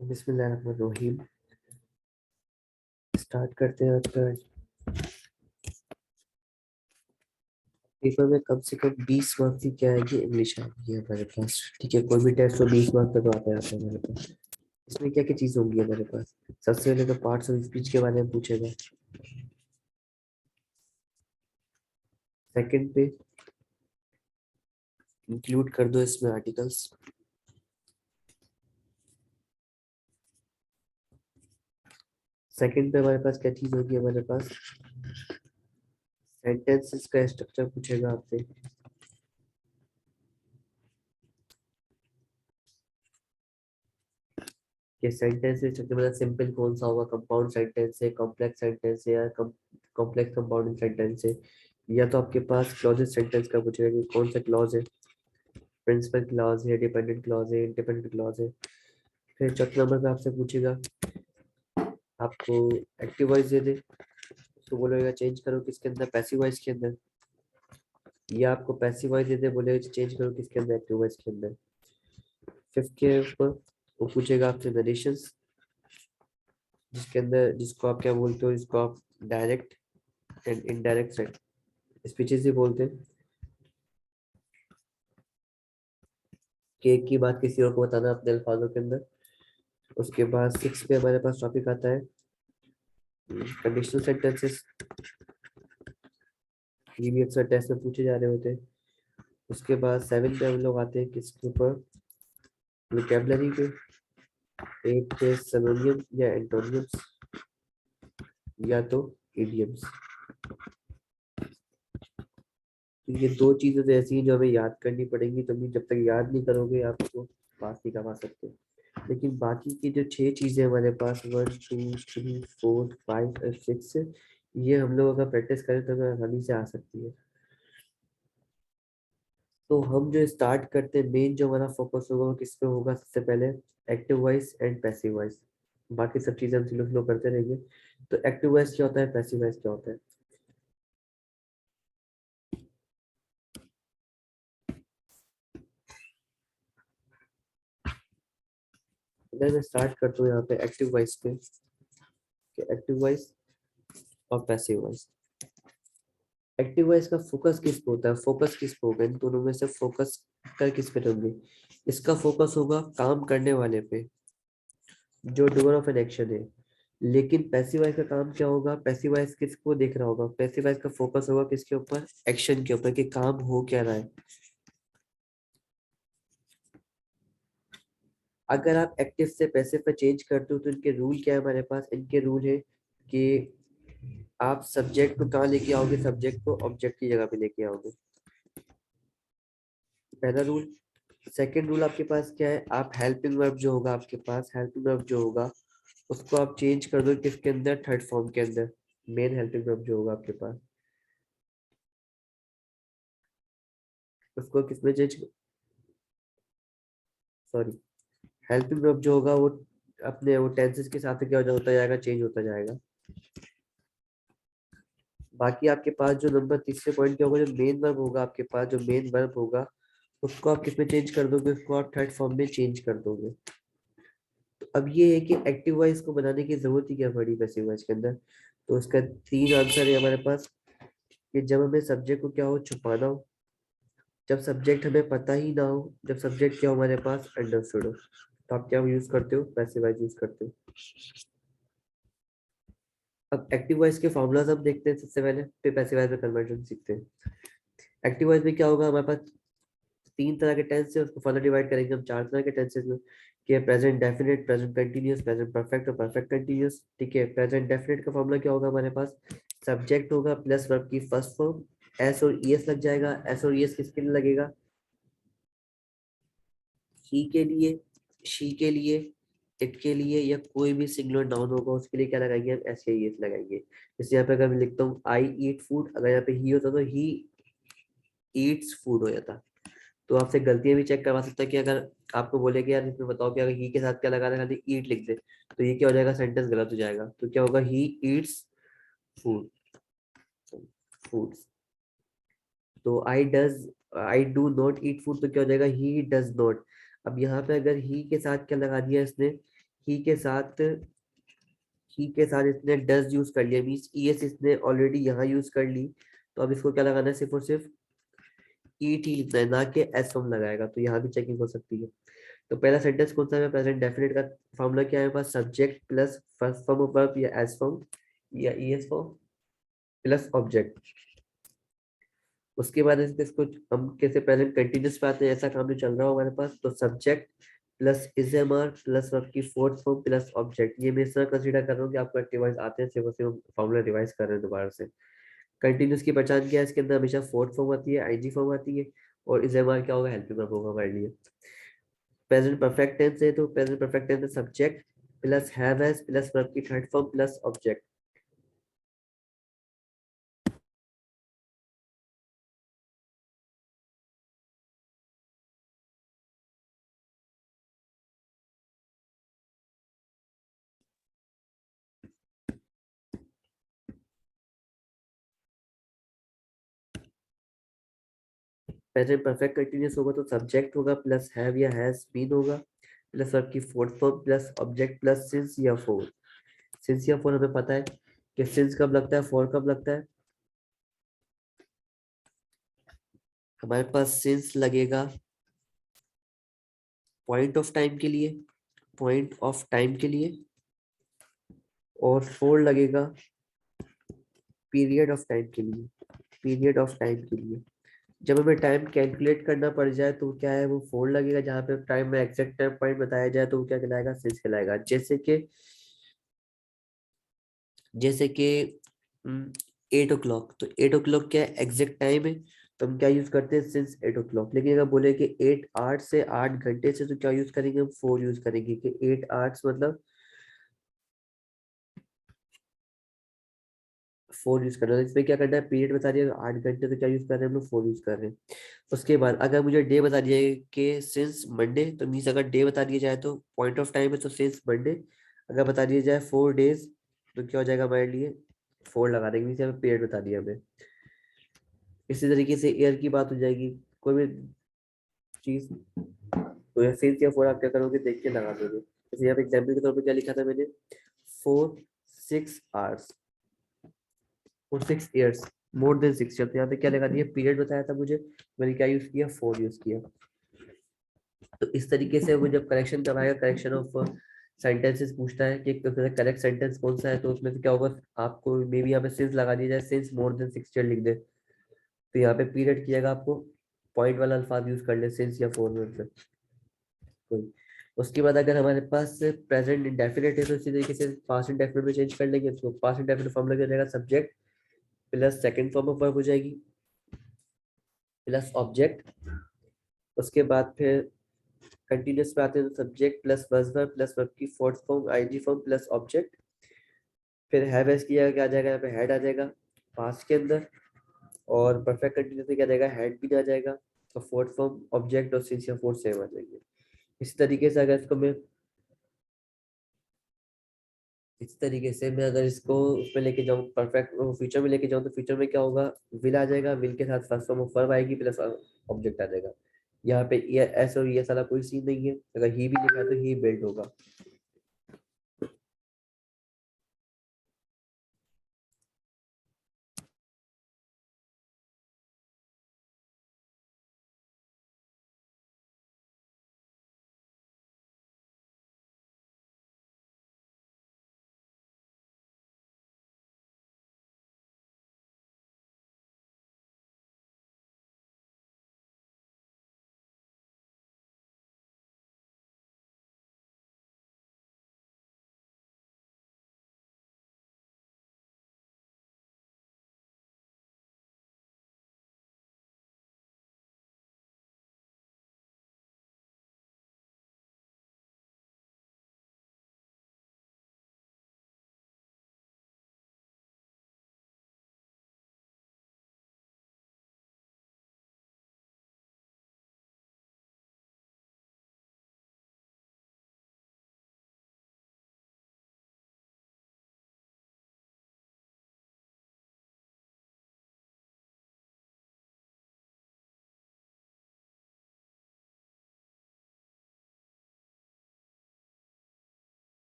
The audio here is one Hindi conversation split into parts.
बिस्मिल्लाहिर्रहमानिर्रहीम। स्टार्ट करते हैं। आपका पेपर में कम से कम 20 मार्क्स की क्या आएगी, इंग्लिश आएगी हमारे पास। ठीक है, कोई भी टेस्ट हो 20 मार्क्स का तो आते आते हैं हमारे पास। इसमें क्या क्या चीज होंगी हमारे पास? सबसे पहले तो पार्ट्स ऑफ स्पीच के बारे में पूछेगा। सेकंड पे इंक्लूड कर दो इसमें आर्टिकल्स। सेकंड पे हमारे पास क्या चीज होगी? हमारे पास सेंटेंसेस का स्ट्रक्चर पूछेगा आपसे। कि सेंटेंस स्ट्रक्चर मतलब सिंपल कौन सा होगा, कंपाउंड सेंटेंस है, कॉम्प्लेक्स सेंटेंस है, या कॉम्प्लेक्स कंपाउंडिंग सेंटेंस है, या तो आपके पास क्लॉजेस सेंटेंस का पूछेगा कि कौन सा क्लॉज है, प्रिंसिपल क्लॉज है, डिपेंडेंट क्लॉज है, इंडिपेंडेंट क्लॉज है। फिर चौथे नंबर पे आपसे पूछेगा आपको एक्टिव वॉइस दे दे तो बोलेगा चेंज करो किसके अंदर, पैसिव वॉइस के अंदर, या आपको पैसिव वॉइस दे दे बोलेगा चेंज करो किसके अंदर, एक्टिव वॉइस के अंदर। फिफ्थ के ऊपर वो पूछेगा आपसे नरेशंस, जिसके अंदर जिसको आप क्या बोलते हो, जिसको आप डायरेक्ट एंड इनडायरेक्ट स्पीचेस ही बोलते हैं, कि एक की बात किसी और को बताना अपने अल्फाजों के अंदर। उसके बाद सिक्स पे हमारे पास टॉपिक आता है कंडीशनल सेंटेंसेस। ये भी अक्सर टेस्ट में पूछे जा रहे होते हैं। उसके बाद सेवन पे हम लोग आते हैं किसके ऊपर, वोकैबुलरी पे। एट पे सिनोनिम या एंटोनियम्स, या तो इडियम्स। तो ये दो चीजें तो ऐसी हैं जो हमें याद करनी पड़ेंगी, तो जब तक याद नहीं करोगे आप उसको पास नहीं करवा सकते। लेकिन बाकी की जो छह चीजें हमारे पास 1 2 3 4 5 और 6, ये हम लोग अगर प्रैक्टिस करें तो हमें आसानी से आ सकती है। तो हम जो स्टार्ट करते हैं, मेन जो हमारा फोकस होगा वो किस पे होगा? सबसे पहले active voice and passive voice. बाकी सब चीजें हम स्लो स्लो करते रहेंगे। तो एक्टिव वॉइस क्या होता है, पैसिव वॉइस क्या होता है? अगर मैं स्टार्ट करता हूँ यहाँ पे एक्टिव वॉइस पे, एक्टिव वॉइस और पैसिव वॉइस। एक्टिव वॉइस का फोकस किस पे होता है, फोकस किस पे होगा? इन दोनों में से फोकस कर किस पे होंगे? इसका फोकस होगा काम करने वाले पे, जो डूअर ऑफ एन एक्शन है। लेकिन पैसिव वॉइस का काम क्या होगा? पैसिव वॉइस किसको देख रहा होगा? पैसिव वॉइस का फोकस होगा किसके ऊपर? एक्शन के ऊपर, कि काम हो क्या रहा है। अगर आप एक्टिव से पैसिव पे चेंज करते हो तो इनके रूल क्या है हमारे पास? इनके रूल है कि आप सब्जेक्ट को कहाँ लेके आओगे, सब्जेक्ट को ऑब्जेक्ट की जगह पे लेके आओगे, पहला रूल। सेकंड रूल आपके पास क्या है? आप हेल्पिंग वर्ब जो होगा आपके पास, हेल्पिंग वर्ब जो होगा उसको आप चेंज कर दो किसके अंदर? थर्ड फॉर्म के अंदर। मेन हेल्पिंग वर्ब जो होगा आपके पास उसको किसमें चेंज, सॉरी, हेल्पिंग वर्ब जो होगा वो अपने वो टेंसेस के साथ क्या होता जाएगा, चेंज होता जाएगा। बाकी आपके पास जो नंबर तीसरे पॉइंट क्या होगा, जो मेन वर्ब होगा आपके पास, जो मेन वर्ब होगा उसको आप किसमें चेंज कर दोगे? उसको आप थर्ड फॉर्म में चेंज कर दोगे। तो अब ये है कि एक्टिव वॉइस को बनाने की जरूरत ही क्या पड़ी पैसिव वॉइस के अंदर? तो इसका तीन आंसर है हमारे पास, कि जब हमें सब्जेक्ट को क्या हो, छुपाना हो, जब सब्जेक्ट हमें पता ही ना हो, जब सब्जेक्ट क्या हो हमारे पास, अंडरस्टूड हो, तो आप क्या यूज करते हो? पैसिव वॉइस यूज करते हो। अब एक्टिव वॉइस के फॉर्मूलाज हम देखते हैं सबसे पहले, फिर पैसिव वॉइस में कन्वर्जन सीखते हैं। एक्टिव वॉइस में क्या होगा हमारे पास? तीन तरह के टेंस है, उसको फर्दर डिवाइड करेंगे हम चार तरह के टेंसेस में, कि present definite, present continuous, present perfect और परफेक्ट कंटीन्यूअस। ठीक है, प्रेजेंट डेफिनेट का फॉर्मूला क्या होगा हमारे पास? सब्जेक्ट होगा प्लस वर्ब की फर्स्ट फॉर्म, एस और ईएस लग जाएगा। एस और ईएस किसके लिए लगेगा? ही के लिए, शी के लिए, इट के लिए, या कोई भी सिंगुलर नाउन होगा उसके लिए क्या लगाएंगे हम? एस या ईएस लगाएंगे। जैसे यहाँ पे अगर मैं लिखता हूँ आई ईट फूड, अगर यहाँ पे ही होता तो ही ईट्स फूड हो जाता। तो आपसे गलतियां भी चेक करवा सकता है, कि अगर आपको बोले कि यार इसमें बताओ कि अगर ही के साथ क्या लगाना है, खाली ईट लिख दे तो ये क्या हो जाएगा? सेंटेंस गलत हो जाएगा। तो क्या होगा? He eats food, foods. तो I do not eat food, तो क्या हो जाएगा? He does not. अब यहाँ पे अगर ही के साथ क्या लगा दिया इसने? ही के साथ इसने डज यूज कर लिया, मीन्स ईएस इसने ऑलरेडी यहाँ यूज कर ली, तो अब इसको क्या लगाना है, सिर्फ और सिर्फ ईटी लिखना है, ना कि एस फॉर्म लगाएगा, तो यहाँ भी चेकिंग हो सकती है। तो पहला सेंटेंस कौन सा है, प्रेजेंट डेफिनेट का फॉर्मूला क्या है हमारे पास, subject plus first form of verb या एस फॉर्म या ईएस फॉर्म प्लस ऑब्जेक्ट। उसके बाद इसको हम कैसे प्रेजेंट कंटिन्यूस पे आते हैं, ऐसा काम नहीं चल रहा हो हमारे पास, तो subject plus is am are plus verb की फोर्थ फॉर्म प्लस ऑब्जेक्ट, ये मैं इस तरह कंसीडर कर रहा हूँ कि आपको रिवाइज आते हैं, सिर्फ और सिर्फ फॉर्मूला रिवाइज कर रहे हैं दोबारा से। कंटिन्यूस की पहचान क्या है, इसके अंदर हमेशा फोर्थ फॉर्म आती है, आईजी फॉर्म आती है, और इज एम आर क्या होगा, हेल्पिंग वर्ब होगा हमारे लिए। प्रेजेंट परफेक्ट टेंस है, तो प्रेजेंट परफेक्ट टेंस है subject plus have has plus verb की third form plus object. Present perfect continuous होगा तो सब्जेक्ट होगा प्लस हैव या हैज बीन होगा प्लस वर्ब की fourth form plus object plus since या फोर। सिंस या फोर हमें पता है कि सिंस कब लगता है, फोर कब लगता है, हमारे पास सिंस लगेगा पॉइंट ऑफ टाइम के लिए, पॉइंट ऑफ टाइम के लिए, और फोर लगेगा पीरियड ऑफ टाइम के लिए, पीरियड ऑफ टाइम के लिए। जब हमें टाइम कैलकुलेट करना पड़ जाए तो क्या है, वो फोर लगेगा, जहाँ पे टाइम में एग्जैक्ट टाइम पॉइंट बताया जाए तो वो क्या कहलाएगा, सिंस कहलाएगा। जैसे कि 8 o'clock, तो 8 o'clock क्या है, एग्जैक्ट टाइम है, तो हम क्या यूज करते हैं, सिंस 8 o'clock। लेकिन अगर बोले कि 8 से 8 घंटे से, तो क्या यूज करेंगे, हम फोर यूज करेंगे कि 8 hours मतलब फोर यूज करना है। इसमें क्या करना है, पीरियड बता दिया 8 घंटे, तो क्या यूज कर रहे हैं हम लोग, फोर यूज कर रहे हैं। उसके बाद अगर मुझे डे बता दिया है कि सिंस मंडे, तो मीन्स अगर डे बता दिया जाए तो पॉइंट ऑफ टाइम है, तो सिंस मंडे। अगर बता दिया जाए 4 days, तो क्या हो जाएगा हमारे लिए, फोर लगा देंगे, मीन्स हमें पीरियड बता दिया हमें। इसी तरीके से ईयर की बात हो जाएगी, कोई भी चीज, तो या सिंस या फोर आप क्या करोगे, देख के लगा दोगे। जैसे यहाँ पे एग्जाम्पल के तौर पर क्या लिखा था मैंने, 4 6 hours, और 6 years, मोर देन 6 years, तो यहाँ पे क्या लगा दिया, पीरियड बताया था मुझे, मैंने क्या यूज किया, फोर यूज किया। तो इस तरीके से वो जब करेक्शन करवाएगा, करेक्शन ऑफ सेंटेंसेस पूछता है कि करेक्ट सेंटेंस कौन सा है, तो उसमें से क्या होगा, आपको मे बी यहाँ पे सिंस लगा दिया जाए, सिंस मोर देन 6 years लिख दे, तो यहाँ पे पीरियड किएगा, आपको पॉइंट वाला अल्फाज यूज कर ले, सिंस या फोर में से कोई। उसके बाद अगर हमारे पास प्रेजेंट इंडेफिनिट है, तो इसी तरीके से पास्ट इंडेफिनिट में चेंज कर लेंगे उसको, पास्ट इंडेफिनिट फॉर्म लग जाएगा subject plus second form of verb हो जाएगी प्लस ऑब्जेक्ट। उसके बाद फिर कंटिन्यूस पे आते हैं, तो subject plus first verb plus verb की fourth form IG form plus object. फिर हैव एस की जगह क्या आ जाएगा, यहाँ पे हेड आ जाएगा पास्ट के अंदर, और परफेक्ट कंटिन्यूस में क्या आ जाएगा, हेड भी आ जाएगा, तो फोर्थ फॉर्म ऑब्जेक्ट और सिंस या फोर्थ सेम आ जाएंगे। इसी तरीके से अगर इसको मैं इस तरीके से मैं अगर इसको उसमें लेके जाऊँ, परफेक्ट फ्यूचर में लेके जाऊँ, तो फ्यूचर में क्या होगा, विल आ जाएगा, विल के साथ फर्स्ट फॉर्म ऑफ वर्ब आएगी प्लस ऑब्जेक्ट आ जाएगा। यहाँ पे ये एस और ये सारा कोई सीन नहीं है, अगर ही भी लिखा है तो ही बिल्ड होगा।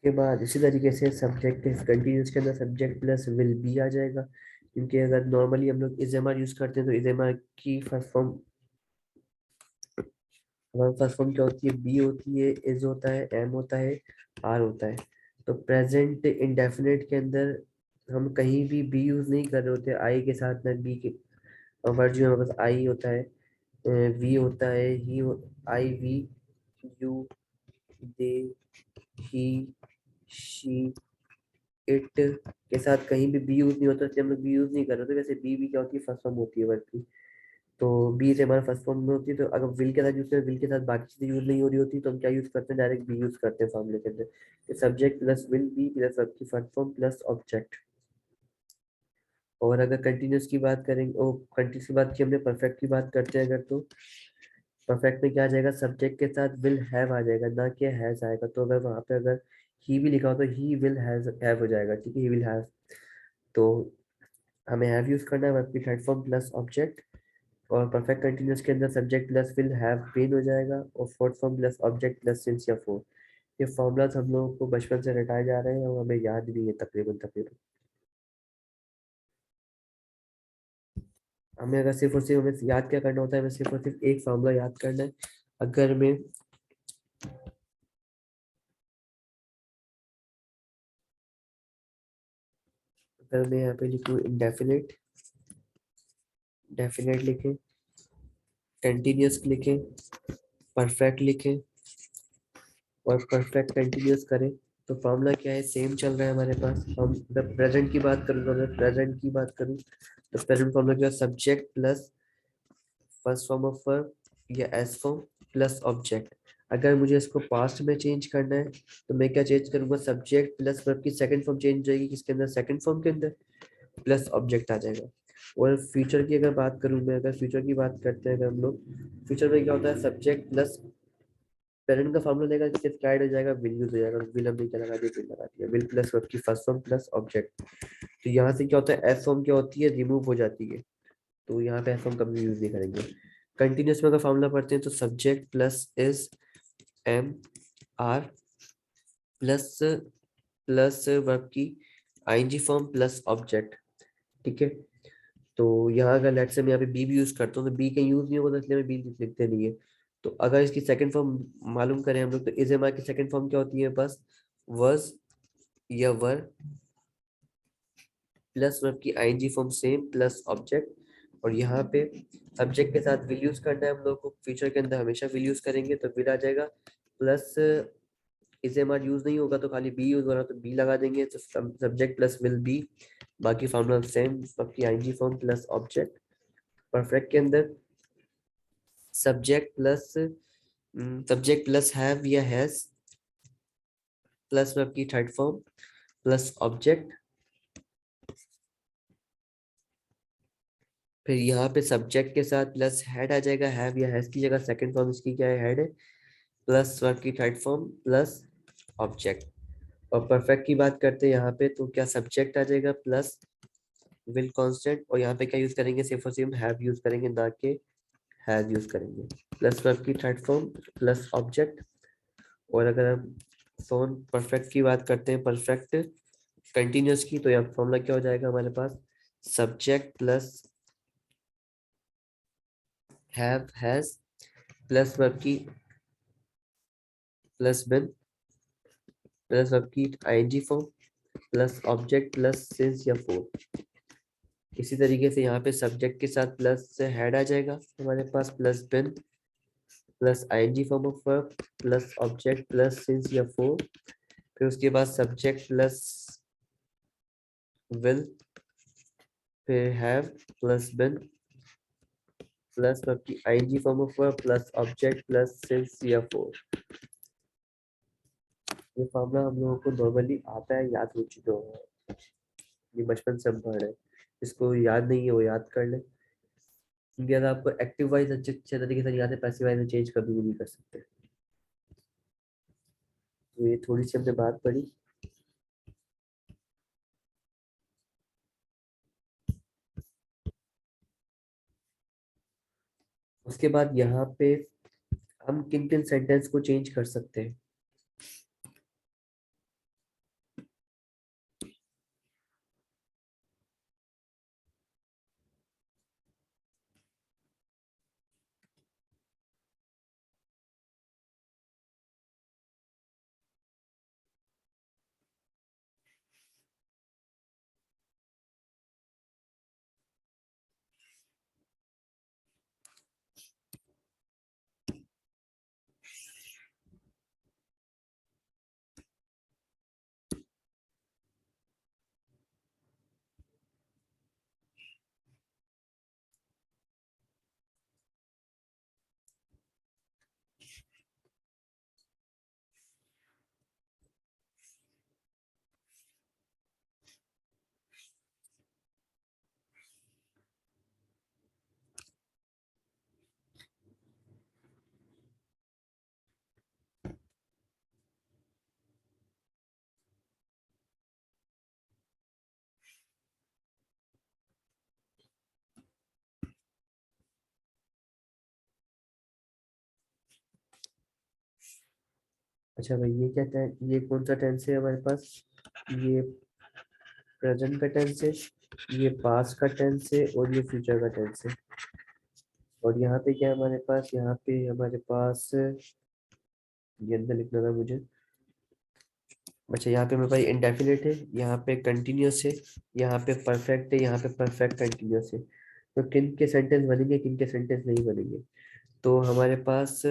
उसके बाद इसी तरीके से सब्जेक्ट कंटिन्यूस के अंदर सब्जेक्ट प्लस विल बी आ जाएगा, क्योंकि अगर नॉर्मली हम लोग इज एम आर यूज करते हैं तो इज एम आर की फर्स्ट फॉर्म, हमारी फर्स्ट फॉर्म क्या होती है, बी होती है, इज होता है, एम होता है, आर होता है। तो प्रेजेंट इंडेफिनिट के अंदर हम कहीं भी बी यूज नहीं कर रहे होते आई के साथ, ना बी के। वर्ड जो हमारे पास आई होता है, वी होता है, he, I we, you, they, he, she, it के साथ कहीं भी बी यूज नहीं होता, इसलिए हम लोग बी यूज नहीं कर रहे होते। वैसे बी भी क्या होती है, फर्स्ट फॉर्म होती है वर्ड की। तो बी से हमारा फर्स्ट फॉर्म में होती है, तो अगर विल के साथ यूज करें, विल के साथ बाकी चीजें यूज नहीं हो रही होती, तो हम क्या यूज करते हैं, डायरेक्ट बी यूज करते हैं फॉर्मूले के अंदर। Subject plus will B plus verb की फर्स्ट फॉर्म प्लस ऑब्जेक्ट। और अगर कंटिन्यूस की बात करेंगे, ओ कंटिन्यूस की बात की हमने, परफेक्ट की बात करते हैं अगर, तो परफेक्ट में क्या आ जाएगा, सब्जेक्ट के साथ विल हैव आ जाएगा, ना कि हैज आएगा। तो अगर वहां पे अगर ही भी लिखा हो तो ही विल हैव हो जाएगा, ठीक है, ही विल हैव। तो हमें हैव यूज करना है वर्ब की थर्ड फॉर्म प्लस ऑब्जेक्ट। और परफेक्ट कंटिन्यूस के अंदर subject plus will have been हो जाएगा, और fourth form plus object plus since या फोर। ये फॉर्मूलाज हम लोगों को बचपन से रटाए जा रहे हैं और हमें याद भी है तकरीबन तकरीबन। हमें अगर सिर्फ और सिर्फ हमें याद क्या करना होता है, हमें सिर्फ और सिर्फ एक फॉर्मूला याद करना है। अगर मैं अगर मैं यहाँ पे लिखूँ इंडेफिनिट, डेफिनेट लिखें, कंटिन्यूस लिखें, परफेक्ट लिखें, और परफेक्ट कंटिन्यूस करें, तो फॉर्मूला क्या है, सेम चल रहा है हमारे पास। हम जब प्रेजेंट की बात करूँ, तो मैं प्रेजेंट की बात करूँ तो प्रेजेंट फॉर्मूला क्या है, subject plus first form of verb या एस फॉर्म प्लस ऑब्जेक्ट। अगर मुझे इसको पास्ट में चेंज करना है, तो मैं क्या चेंज करूंगा, सब्जेक्ट प्लस वर्ब की सेकंड फॉर्म चेंज हो जाएगी, किसके अंदर, सेकंड फॉर्म के अंदर, प्लस ऑब्जेक्ट आ जाएगा। और फ्यूचर की अगर बात करूं मैं, अगर फ्यूचर की बात करते हैं अगर हम लोग, फ्यूचर में क्या होता है, सब्जेक्ट प्लस पेरेंट का फॉर्मूला देगा, जिससे क्या हो जाएगा, विल यूज हो जाएगा। विल हमने क्या लगा दिया, विल लगा दिया, विल प्लस वर्ब की फर्स्ट फॉर्म प्लस ऑब्जेक्ट। तो यहाँ से क्या होता है, एस फॉर्म क्या होती है, रिमूव हो जाती है। तो यहाँ पे एस फॉर्म कभी यूज नहीं करेंगे। कंटिन्यूस में अगर फॉर्मूला पढ़ते हैं तो subject plus is, am, are, plus plus verb की आईएनजी फॉर्म प्लस ऑब्जेक्ट, ठीक है। तो यहाँ अगर लेट्स से मैं यहाँ पे बी भी यूज करता हूँ, तो बी का यूज नहीं होगा, तो इसलिए मैं बी लिखते नहीं है। तो अगर इसकी सेकंड फॉर्म मालूम करें हम लोग, तो इज एम आर की सेकंड फॉर्म क्या होती है, बस वर्स या वर प्लस वर्ब की ING form same plus object. और यहाँ पे सब्जेक्ट के साथ विल यूज करना है हम लोग को, फ्यूचर के अंदर हमेशा विल यूज करेंगे, तो विल आ जाएगा। Plus is am are use नहीं होगा तो खाली बी यूज हो रहा, तो बी लगा देंगे, तो सब्जेक्ट प्लस विल बी, बाकी फॉर्मूला सेम, सबकी ING form plus object. Perfect के अंदर सब्जेक्ट प्लस हैव या हैज, प्लस वर्ब की थर्ड फॉर्म प्लस ऑब्जेक्ट। फिर यहाँ पे सब्जेक्ट के साथ प्लस हैड आ जाएगा, हैव या हैज की जगह सेकंड फॉर्म इसकी क्या है, हैड है, प्लस वर्ब की थर्ड फॉर्म प्लस ऑब्जेक्ट। और परफेक्ट की बात करते हैं यहाँ पे, तो क्या सब्जेक्ट आ जाएगा प्लस विल कांस्टेंट, और यहाँ पे क्या यूज करेंगे, सिर्फ और सिर्फ हैव यूज करेंगे, ना कि हैज यूज करेंगे, प्लस वर्ब की थर्ड फॉर्म प्लस ऑब्जेक्ट। और अगर हम फोन परफेक्ट की बात करते हैं, परफेक्ट कंटिन्यूस की, तो यहाँ फॉर्मूला क्या हो जाएगा हमारे पास, subject plus have has plus verb की प्लस बिन प्लस वर्ब की ING form plus object plus since या फोर। इसी तरीके से यहाँ पे सब्जेक्ट के साथ प्लस हेड आ जाएगा हमारे पास, plus been plus ING form of verb plus object plus since या फोर। फिर उसके बाद सब्जेक्ट प्लस विल, फिर have plus been plus verb की ING form of verb plus object plus since या फोर। ये फॉर्मूला हम लोगों को नॉर्मली आता है, याद हो चुका है, ये बचपन से हम पढ़ रहे हैं। इसको याद नहीं है वो याद कर ले, क्योंकि अगर आपको एक्टिव वाइज अच्छे अच्छे तरीके से याद है, पैसिव वाइज में चेंज कभी भी नहीं कर सकते। तो ये थोड़ी सी हमने बात पढ़ी। उसके बाद यहाँ पे हम किन किन सेंटेंस को चेंज कर सकते हैं। अच्छा भाई ये क्या टेंस, ये कौन सा टेंस है हमारे पास, ये प्रेजेंट का टेंस है, ये पास्ट का टेंस है और ये फ्यूचर का टेंस है। और यहाँ पे क्या है हमारे पास, यहाँ पे हमारे पास ये अंदर लिखना था मुझे। अच्छा यहाँ पे मेरे पास इंडेफिनिट है, यहाँ पे कंटिन्यूस है, यहाँ पे परफेक्ट है, यहाँ पे परफेक्ट कंटिन्यूस है। तो किन के सेंटेंस बनेंगे, किन के सेंटेंस नहीं बनेंगे। तो हमारे पास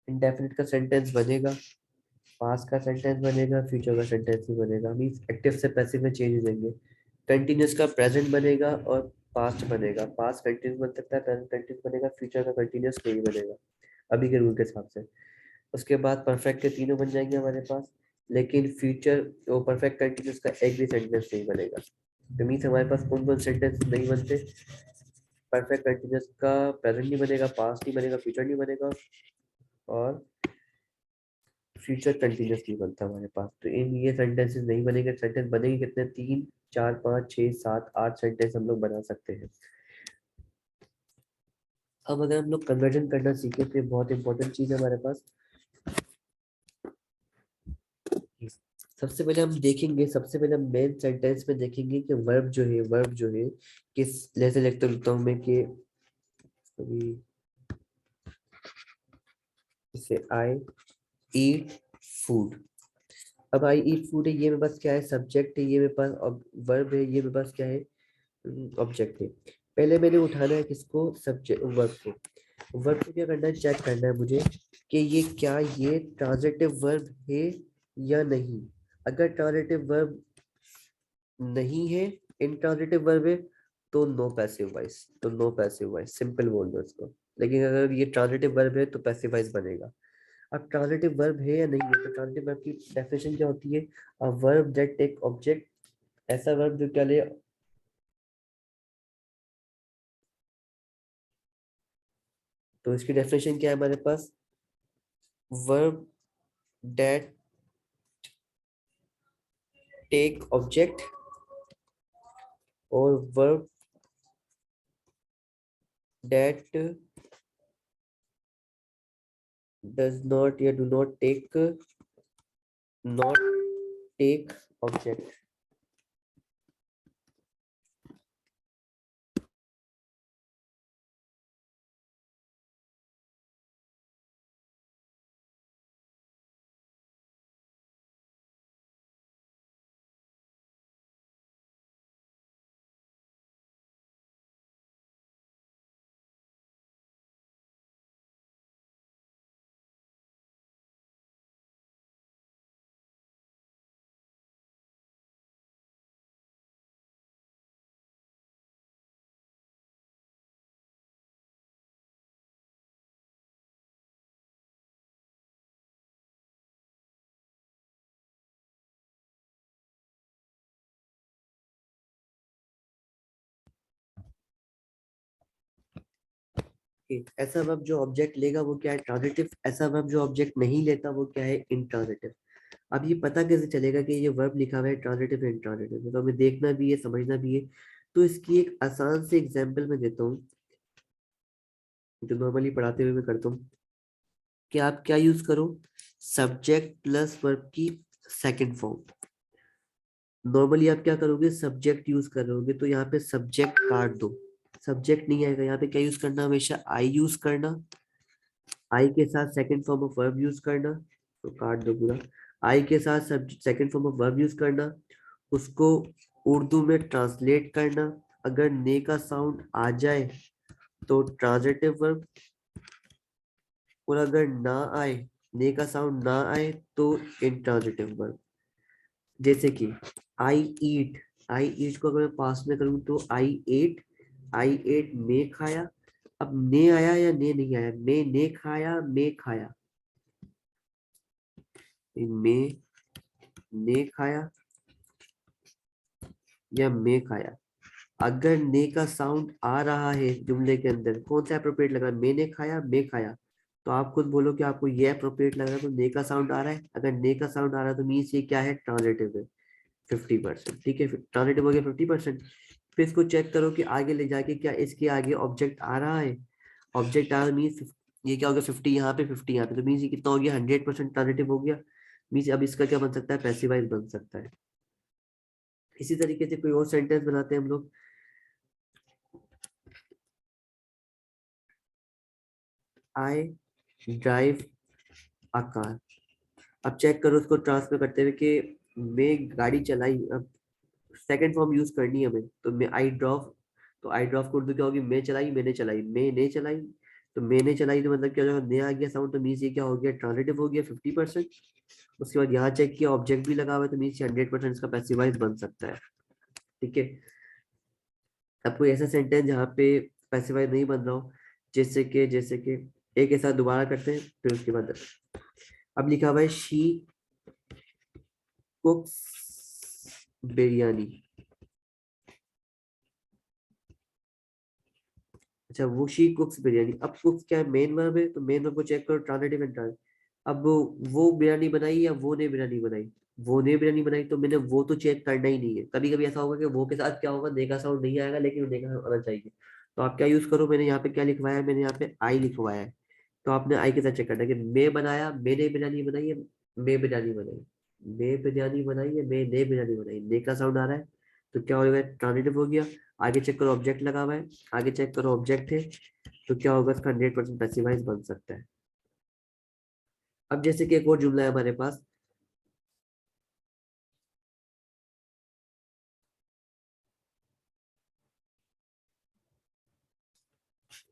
इंडेफिनिट का सेंटेंस बनेगा, पास्ट का सेंटेंस बनेगा, फ्यूचर का सेंटेंस भी बनेगा, मीन्स एक्टिव से पैसिव में चेंज हो जाएंगे। कंटिन्यूस का प्रेजेंट बनेगा और पास्ट बनेगा, पास्ट कंटिन्यूस बन सकता है, प्रेजेंट कंटिन्यूस बनेगा, फ्यूचर का कंटिन्यूस नहीं बनेगा अभी के रूल के हिसाब से। उसके बाद परफेक्ट के तीनों बन जाएंगे हमारे पास, लेकिन फ्यूचर वो परफेक्ट कंटिन्यूस का एक भी सेंटेंस नहीं बनेगा। तो मीन्स हमारे पास कौन कौन सेंटेंस नहीं बनते, परफेक्ट कंटिन्यूस का प्रेजेंट नहीं बनेगा, पास्ट नहीं बनेगा, फ्यूचर नहीं बनेगा, और फ्यूचर कंटिन्यूस नहीं बनता हमारे पास। तो इन ये सेंटेंसेस नहीं बनेंगे। सेंटेंस बनेंगे कितने, 3 4 5 6 7 8 सेंटेंस हम लोग बना सकते हैं। अब अगर हम लोग कन्वर्जन करना सीखे तो ये बहुत इंपॉर्टेंट चीज है हमारे पास। सबसे पहले हम देखेंगे, सबसे पहले हम मेन सेंटेंस में देखेंगे कि वर्ब जो है, वर्ब जो है किस, जैसे लिखता हूँ मैं कि अभी जैसे आई ईट फूड। अब आई ईट फूड है, ये मेरे पास क्या है, सब्जेक्ट है, ये मेरे पास वर्ब है, ये मेरे पास क्या है, ऑब्जेक्ट है। पहले मैंने उठाना है किसको, सब्जेक्ट, वर्ब को। वर्ब को क्या करना है, चेक करना है मुझे कि ये क्या, ये ट्रांजिटिव वर्ब है या नहीं। अगर ट्रांजिटिव वर्ब नहीं है, इनट्रांजिटिव वर्ब है, तो नो पैसिव वॉइस, तो नो पैसिव वॉइस, सिंपल बोल दो इसको। लेकिन अगर ये ट्रांजिटिव वर्ब है तो पैसिव वॉइस बनेगा। अब ट्रांजिटिव वर्ब है या नहीं है, तो ट्रांजिटिव वर्ब की डेफिनेशन क्या होती है, a verb that take object, ऐसा वर्ब जो क्या ले, तो इसकी डेफिनेशन क्या है हमारे पास, वर्ब दैट टेक ऑब्जेक्ट, और वर्ब दैट डज नॉट या do not take, not take object. ऐसा वर्ब जो ऑब्जेक्ट लेगा वो क्या है, ट्रांजिटिव। ऐसा वर्ब जो ऑब्जेक्ट नहीं लेता वो क्या है, इंट्रांजिटिव। अब ये पता कैसे चलेगा कि ये वर्ब लिखा हुआ है ट्रांजिटिव है इंट्रांजिटिव है, तो हमें देखना भी है, समझना भी है। तो इसकी एक आसान से एग्जांपल मैं देता हूँ, जो नॉर्मली पढ़ाते हुए मैं करता हूँ, कि आप क्या यूज करो, सब्जेक्ट प्लस वर्ब की सेकंड फॉर्म। नॉर्मली आप क्या करोगे, सब्जेक्ट यूज करोगे, तो यहाँ पे सब्जेक्ट काट दो, सब्जेक्ट नहीं आएगा। यहाँ पे क्या यूज करना, हमेशा आई यूज करना, आई के साथ second form of verb use करना, तो काट दो पूरा। आई के साथ second form of verb use करना, उसको उर्दू में ट्रांसलेट करना। अगर ने का साउंड आ जाए तो ट्रांजिटिव वर्ब, और अगर ना आए, ने का साउंड ना आए, तो इंट्रांजिटिव वर्ब। जैसे कि आई ईट, आई ईट को अगर मैं पास में करूँ तो आई एट, आई एट में खाया। अब ने आया या ने नहीं आया, में ने खाया, में खाया, में ने खाया या में खाया। अगर ने का साउंड आ रहा है जुमले के अंदर, कौन सा अप्रोप्रिएट लग रहा है, मैंने खाया, में खाया, तो आप खुद बोलो कि आपको ये अप्रोप्रिएट लग रहा है, तो ने का साउंड आ रहा है। अगर ने का साउंड आ रहा है तो मीन्स ये क्या है, ट्रांजिटिव है, 50%। ठीक है, ट्रांजिटिव हो गया 50%। फिर इसको चेक करो कि आगे ले जाके क्या इसके आगे ऑब्जेक्ट आ रहा है। ऑब्जेक्ट आ रहा मीन्स ये क्या हो गया 50 यहाँ पे 50 यहाँ पे, तो मीन्स ये कितना हो गया 100% ट्रांजिटिव हो गया। मीन्स अब इसका क्या बन सकता है, पैसिवाइज बन सकता है। इसी तरीके से कोई और सेंटेंस बनाते हैं हम लोग। I drive a car. अब चेक करो उसको ट्रांसफर करते हुए कि मैं गाड़ी चलाई। अब सेकंड फॉर्म यूज करनी है हमें, तो मैं आई ड्रॉव, तो आई ड्रॉव को उर्दू क्या होगी, मैं चलाई मैंने चलाई, मैंने चलाई। तो मैंने चलाई तो मतलब क्या हो जाएगा, ने आ गया साउंड, तो मीन्स ये क्या हो गया ट्रांजिटिव हो गया 50%। उसके बाद यहाँ चेक किया ऑब्जेक्ट भी लगा हुआ है, तो मीन्स 100% इसका पैसिवाइज बन सकता है। ठीक है। अब कोई ऐसा सेंटेंस जहाँ पे पैसिवाइज नहीं बन रहा हो, जैसे कि एक के साथ दोबारा करते हैं फिर उसके बाद। अब लिखा हुआ है शी कुक्स बिरयानी। अच्छा, वो शी कुक्स बिरयानी। अब कुक्स क्या है, मेन वर्ब है, तो मेन वर्ब को चेक करो ट्रांजिटिव एंड ट्रांस। अब वो बिरयानी बनाई या वो ने बिरयानी बनाई, वो ने बिरयानी बनाई, तो मैंने वो तो चेक करना ही नहीं है। कभी कभी ऐसा होगा कि वो के साथ क्या होगा, ने का साउंड नहीं आएगा लेकिन ने का sound आना चाहिए। तो आप क्या यूज करो, मैंने यहाँ पे क्या लिखवाया है, मैंने यहाँ पे आई लिखवाया है। तो आपने आई के साथ चेक करना है कि मैं बनाया, मैंने बिरयानी बनाई है, मैं बिरयानी बनाई, मैं बिरयानी बनाई है, मैंने बिरयानी बनाई, ने का साउंड आ रहा है, तो क्या हो गया ट्रांजिटिव हो गया। आगे चेक करो ऑब्जेक्ट लगा हुआ है, आगे चेक करो ऑब्जेक्ट है, तो क्या होगा इसका 100% पैसिवाइज बन सकता है। अब जैसे कि एक और जुमला है हमारे पास,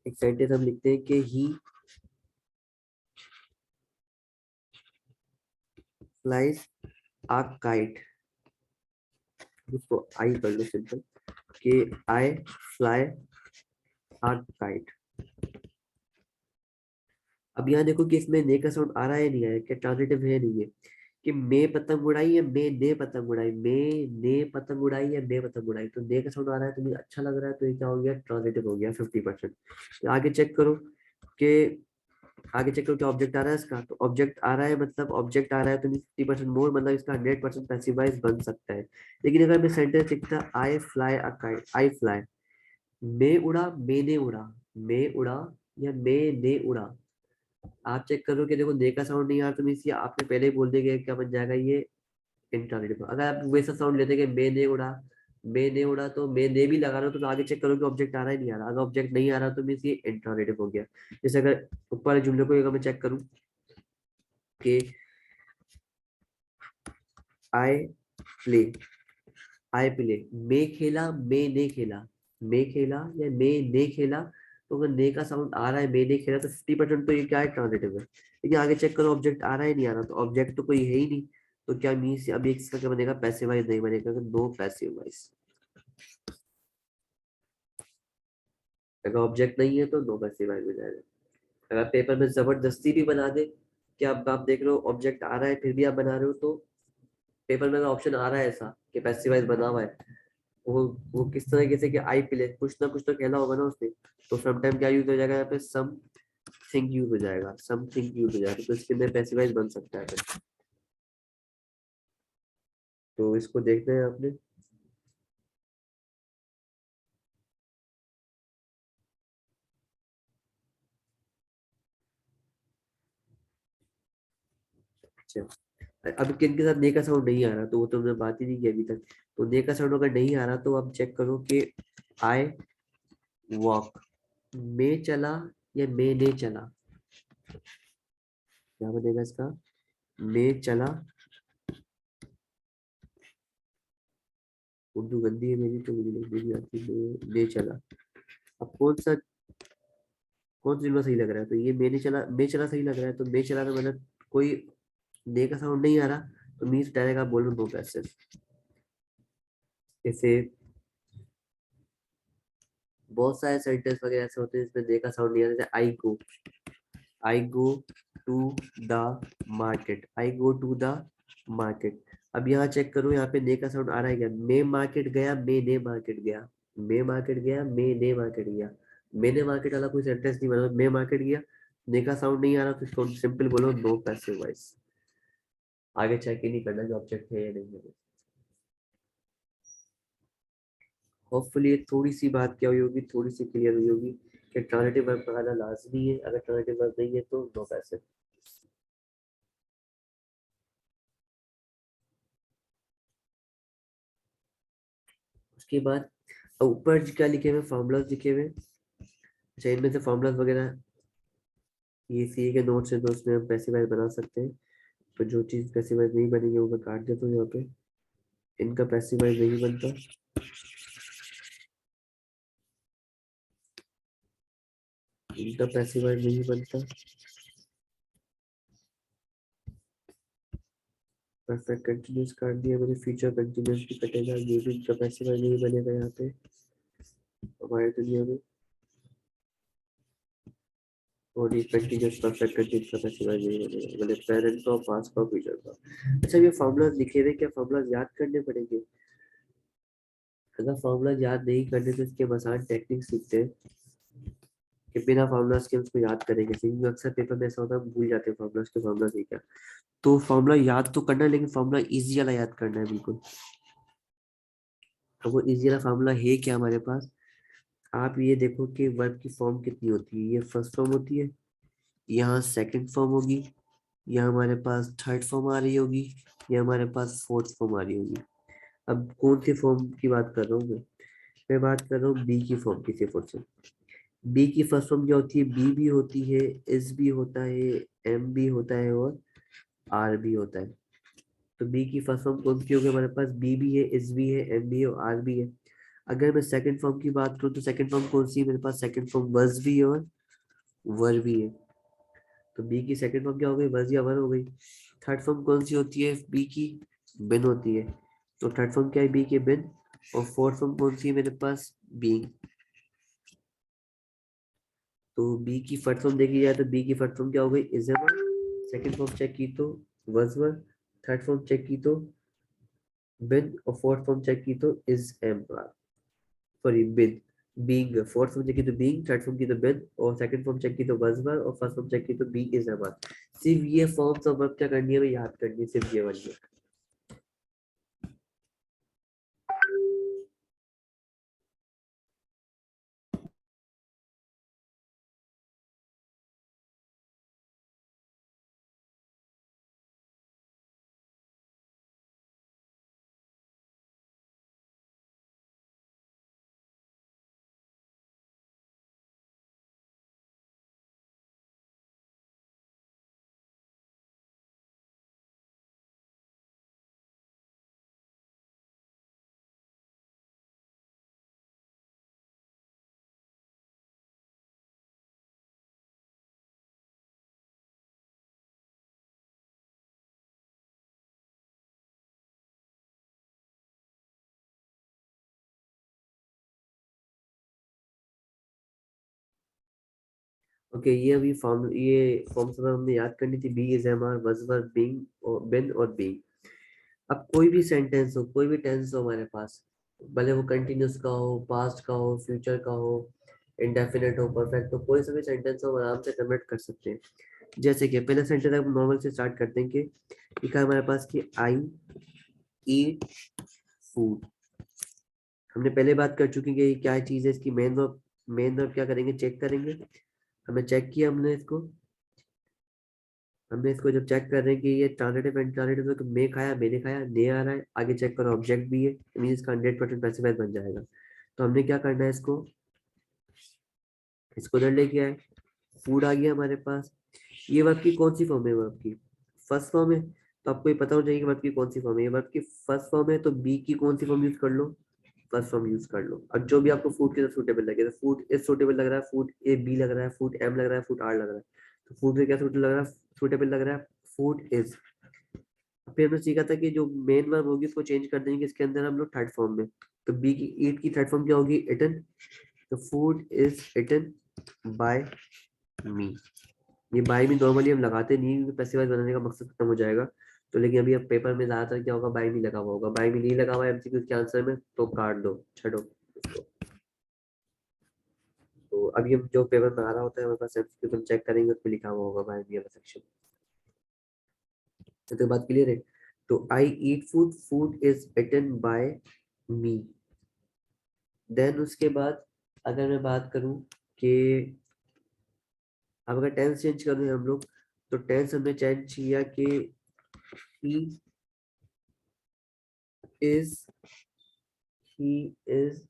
एक सेंटेंस हम लिखते हैं कि ही फ्लाइज अ काइट। इसको आई कर लो सिंपल, कि आई फ्लाई अ काइट। अब यहाँ देखो कि इसमें ने का साउंड आ रहा है नहीं है, क्या ट्रांजिटिव है नहीं है, कि मैं पतंग उड़ाई है, मैं ने पतंग उड़ाई, मैं ने पतंग उड़ाई है, मैं पतंग उड़ाई, तो ने का साउंड आ रहा है तो मुझे अच्छा लग रहा है, तो ये क्या हो गया ट्रांजिटिव हो गया 50%। तो आगे चेक करो कि आगे चेक करो क्या ऑब्जेक्ट आ रहा है इसका, तो ऑब्जेक्ट आ रहा है, मतलब ऑब्जेक्ट आ रहा है तो 50% मोर, मतलब इसका 100% पैसिवाइज बन सकता है। लेकिन अगर मैं सेंटेंस लिखता आई fly a kite, I fly, मैं उड़ा मैंने उड़ा, मैं उड़ा या मैंने उड़ा, आप चेक करो कि देखो ने का साउंड नहीं आ रहा, तो मीन्स ये आपने पहले ही बोल दिया कि क्या बन जाएगा ये इंट्रानेट। अगर आप वैसा साउंड लेते कि मैंने उड़ा, मैंने उड़ा, तो मैंने भी लगा रहा हूँ, तो आगे चेक करो कि ऑब्जेक्ट आ रहा है नहीं आ रहा। अगर ऑब्जेक्ट नहीं आ रहा तो मीन्स ये इंट्रानेटिव हो गया। जैसे अगर ऊपर वाले जुमले को अगर मैं चेक करूँ कि आई प्ले, आई प्ले, मैं खेला मैंने खेला, मैं खेला या मैंने खेला, तो अगर ने का साउंड आ रहा है मैंने खेला, तो 50% तो ये क्या है ट्रांजिटिव है। लेकिन आगे चेक करो ऑब्जेक्ट आ रहा है नहीं आ रहा, तो ऑब्जेक्ट तो कोई है ही नहीं, तो क्या मीन्स अभी इसका क्या बनेगा, पैसिवाइज नहीं बनेगा, नो पैसिवाइज। अगर ऑब्जेक्ट नहीं है तो नो पैसिवाइज हो जाएगा। अगर पेपर में जबरदस्ती भी बना दे कि अब आप देख रहे हो ऑब्जेक्ट आ रहा है फिर भी आप बना रहे हो, तो पेपर में अगर ऑप्शन आ रहा है ऐसा कि पैसिवाइज बना हुआ है, वो किस तरीके से कि आई प्ले, कुछ ना कुछ तो कहना होगा ना उसने, तो समटाइम क्या यूज हो जाएगा यहाँ पे, समथिंग यूज हो जाएगा, समथिंग यूज हो जाएगा, तो इसके अंदर पैसिवाइज बन सकता है फिर। तो इसको देखना है आपने। अच्छा, अब किन के साथ ने का साउंड नहीं आ रहा, तो वो तो हमने बात ही नहीं की अभी तक। तो ने का साउंड अगर नहीं आ रहा तो आप चेक करो कि आई वॉक, मैं चला या मैंने चला, क्या बनेगा इसका, मैं चला। उर्दू गंदी है मेरी तो मुझे लिखनी नहीं आती, मैं चला। अब कौन सा जुमला सही लग रहा है, तो ये मैं चला सही लग रहा है, तो मैं चला तो मतलब कोई ने का साउंड नहीं आ रहा, तो मीन्स डायरेक्ट आप बोल रहे हो नो पैसेज। जैसे बहुत सारे सेंटेंस वगैरह ऐसे होते हैं जिसमें ने का साउंड नहीं आता, जैसे I go to the market, I go to the market. अब यहाँ चेक करो, यहाँ पे ने का साउंड आ रहा है क्या, मैं मार्केट गया, मैंने मार्केट गया, मैं मार्केट गया, मैंने मार्केट गया, मैंने मार्केट वाला कोई सेंटेंस नहीं बना, मैं मार्केट गया, ने का साउंड नहीं आ रहा, तो इसको सिंपल बोलो नो पैसिव वॉइस। आगे चेक ही नहीं करना कि ऑब्जेक्ट है या नहीं है। होपफुली ये थोड़ी सी बात क्या हुई होगी, थोड़ी सी क्लियर हुई होगी कि ट्रांजिटिव वर्ब का आना लाजमी है, अगर ट्रांजिटिव वर्ब नहीं है तो नो पैसे। उसके बाद ऊपर क्या लिखे हुए, फॉर्मूलाज लिखे हुए। अच्छा, इनमें से फॉर्मूलाज वगैरह ये सी के नोट्स है, तो उसमें हम पैसिवाइज बना सकते हैं। तो जो चीज पैसिवाइज नहीं बनेगी वो मैं काट देता हूँ यहाँ पे। इनका पैसिवाइज नहीं बनता। इनका पैसिवाइज नहीं बनता। परफेक्ट कंटिन्यूस काट दिया मैंने, फ्यूचर कंटिन्यूस भी कटेगा, ये भी इनका पैसिवाइज नहीं बनेगा यहाँ पे हमारी दुनिया में। और ये कंटिन्यूस परफेक्ट कंटिन्यूस का पैसिवाइज नहीं बनेगा, मतलब पेरेंट का, पास्ट का, फ्यूचर का। अच्छा, ये फॉर्मूलाज लिखे हुए, क्या फॉर्मूलाज याद करने पड़ेंगे? अगर फॉर्मूलाज याद नहीं करने तो इसके आसान टेक्निक सीखते हैं कि बिना फॉर्मूलाज के हम उसको याद करेंगे, क्योंकि अक्सर पेपर में ऐसा होता है हम भूल जाते हैं फॉर्मूलाज के, फॉर्मूला है क्या। तो फॉर्मूला याद तो करना है, लेकिन फॉर्मूला इजी वाला याद करना है बिल्कुल। अब वो इजी वाला फॉर्मूला है क्या हमारे पास? आप ये देखो कि वर्ब की फॉर्म कितनी होती है, ये फर्स्ट फॉर्म होती है, यहाँ सेकंड फॉर्म होगी, यहाँ हमारे पास थर्ड फॉर्म आ रही होगी, या हमारे पास फोर्थ फॉर्म आ रही होगी। अब कौन सी फॉर्म की बात कर रहा हूँ मैं बात कर रहा हूँ बी की फॉर्म की, सिर्फ और सिर्फ। बी की फर्स्ट फॉर्म क्या होती है? बी भी होती है, एस भी होता है, एम भी होता है, और आर भी होता है। तो बी की फर्स्ट फॉर्म कौन सी होगी हमारे पास? बी भी है, एस भी है, एम भी है, और आर भी है। अगर मैं सेकंड फॉर्म की बात करूँ तो सेकंड फॉर्म कौन सी है मेरे पास? सेकंड फॉर्म वर्स भी है और वर भी है। तो बी की सेकंड फॉर्म क्या हो गई? वर्स या वर हो गई। थर्ड फॉर्म कौन सी होती है बी की? बिन होती है। तो थर्ड फॉर्म क्या है बी के? बिन। और फोर्थ फॉर्म कौन सी है मेरे पास? बीइंग। तो बी की फर्स्ट फॉर्म देखी जाए तो बी की फर्स्ट फॉर्म क्या हो गई? Is am. Second form check की तो was were. Third form check की तो बिन, और फोर्थ फॉर्म चेक की तो is am, sorry been. Being, fourth form check की तो बीइंग, थर्ड फॉर्म की तो बिन, और सेकंड फॉर्म चेक की तो वाज वर, और फर्स्ट फॉर्म चेक की तो बी इज एम। सिर्फ ये फॉर्म्स ऑफ वर्ब क्या करनी है, हमें याद करनी है, सिर्फ ये वाली। ओके, ये अभी फॉर्म, ये फॉर्म्स हमने याद करनी थी, be is am, are, was were, being और बिन और बीइंग। अब कोई भी सेंटेंस हो, कोई भी टेंस हो हमारे पास, भले वो कंटिन्यूस का हो, पास्ट का हो, फ्यूचर का हो, इंडेफिनिट हो, परफेक्ट हो, कोई सा भी सेंटेंस हो हम आराम से कन्वर्ट कर सकते हैं। जैसे कि पहले सेंटेंस हम नॉर्मल से स्टार्ट करते हैं कि लिखा है हमारे पास कि आई ईट फूड। हमने पहले बात कर चुके हैं कि ये क्या चीज है, इसकी मेन वर्ब क्या करेंगे? चेक करेंगे। हमने चेक किया, हमने इसको जब चेक कर रहे हैं कि ये ट्रांजिटिव एंड ट्रांजिटिव, तो मैं खाया, मैंने खाया, ने आ रहा है, आगे चेक करो ऑब्जेक्ट भी है, मीन इसका 100% पैसिफाइड बन जाएगा। तो हमने क्या करना है, इसको उधर लेके आए, फूड आ गया हमारे पास। ये वर्ब की कौन सी फॉर्म है? वर्ब की फर्स्ट फॉर्म है। तो आपको ये पता होना चाहिए कि वर्ब की कौन सी फॉर्म है। ये वर्ब की फर्स्ट फॉर्म है, तो बी की कौन सी फॉर्म यूज कर लो? फर्स्ट फॉर्म यूज कर लो। अब जो भी आपको फूड के साथ सूटेबल लगे, तो फूड इज सूटेबल लग रहा है, फूड ए बी लग रहा है, फूड एम लग रहा है, फूड आर लग रहा है, तो फूड में क्या सूटेबल लग रहा है? सूटेबल लग रहा है फूड इज। फिर हमने सीखा था कि जो मेन वर्ब होगी उसको चेंज कर देंगे इसके अंदर हम लोग थर्ड फॉर्म में। तो बी की ईट की थर्ड फॉर्म क्या होगी? इटन। तो फूड इज इटन बाय मी। ये बाय मी नॉर्मली हम लगाते नहीं क्योंकि पैसिवाइज बनाने का मकसद खत्म हो जाएगा। तो लेकिन अभी अब पेपर में ज्यादातर क्या होगा? बाय मी लगा हुआ होगा। बाय मी नहीं लगा हुआ है एमसीक्यू के आंसर में तो काट दो, छो। तो अभी हम जो पेपर में आ रहा होता है हमारे पास एमसीक्यू, तुम चेक करेंगे उसमें लिखा हुआ होगा बाय मी वाला सेक्शन। तो बात क्लियर है? तो I eat food, food is eaten by me. Then उसके बाद अगर मैं बात करूं कि अब अगर टेंस चेंज कर रहे हैं हम लोग, तो टेंस हमने चेंज किया कि he is he is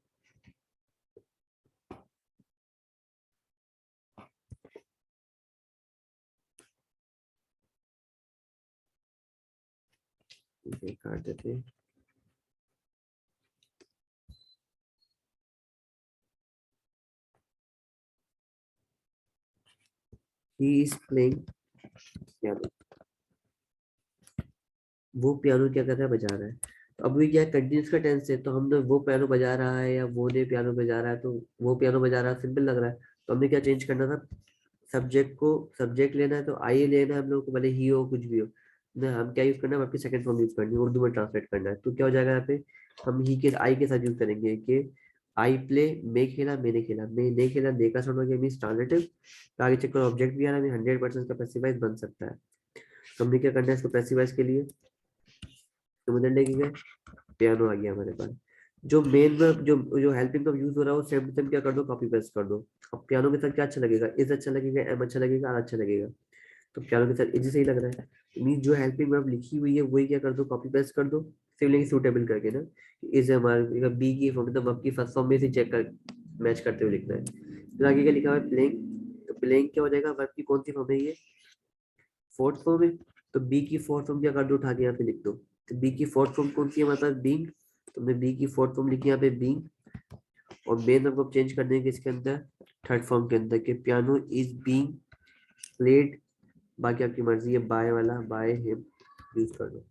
काट देते हैं, he is playing piano, वो पियानो क्या कर रहा है, बजा रहा है। तो अब ये क्या कंटिन्यूस का टेंस है, तो हमने वो पियानो बजा रहा है या वो ने पियानो बजा रहा है, तो वो पियानो बजा रहा है सिंपल लग रहा है, तो हमने क्या चेंज करना था, सब्जेक्ट को सब्जेक्ट लेना है तो आई लेना है हम लोग को, भले ही हो कुछ भी हो ना, हम क्या यूज करना है, आपकी सेकंड फॉर्म यूज करनी है, उर्दू में ट्रांसलेट करना है। तो क्या हो जाएगा यहाँ पे, हम ही के आई के साथ यूज करेंगे कि आई प्ले, मैं खेला मैंने खेला, मैं नहीं खेला ने का साउंड हो गया, मींस ट्रांजिटिव। तो आगे चेक करो ऑब्जेक्ट भी आ रहा है, 100% का पैसिवाइज बन सकता है। तो हमने क्या करना है इसको पैसिवाइज के लिए, तो मतलब कि क्या पियानो आ गया हमारे पास। जो मेन वर्ब जो जो हेल्पिंग वर्ब यूज हो रहा है वो सेम टू सेम क्या कर दो, कॉपी पेस्ट कर दो। अब पियानो के साथ क्या अच्छा लगेगा, इज अच्छा लगेगा, एम अच्छा लगेगा, आर अच्छा लगेगा। तो पियानो के साथ इजी सही लग रहा है, मीन जो हेल्पिंग वर्ब लिखी हुई है वही क्या कर दो, कॉपी पेस्ट कर दो, सिमिलरली सूटेबल करके ना, इज हमारे बी की फॉर्म मतलब वर्ब की फर्स्ट फॉर्म में से चेक कर मैच करते हुए लिखना है। फिर आगे क्या लिखा हुआ है, प्लेइंग। तो प्लेइंग क्या हो जाएगा, वर्ब की कौन सी फॉर्म है ये, फोर्थ फॉर्म है। तो बी की फोर्थ फॉर्म क्या कर दो, उठा के यहाँ पे लिख दो। तो बी की फोर्थ फॉर्म कौन सी है हमारे पास, बीइंग। तो हमने बी की फोर्थ फॉर्म लिखी यहाँ पे बीइंग, और मेन वर्ब को चेंज कर देंगे इसके अंदर थर्ड फॉर्म के अंदर, कि पियानो इज बीइंग प्लेड। बाकी आपकी मर्जी है, बाय वाला बाय हिम यूज कर दो,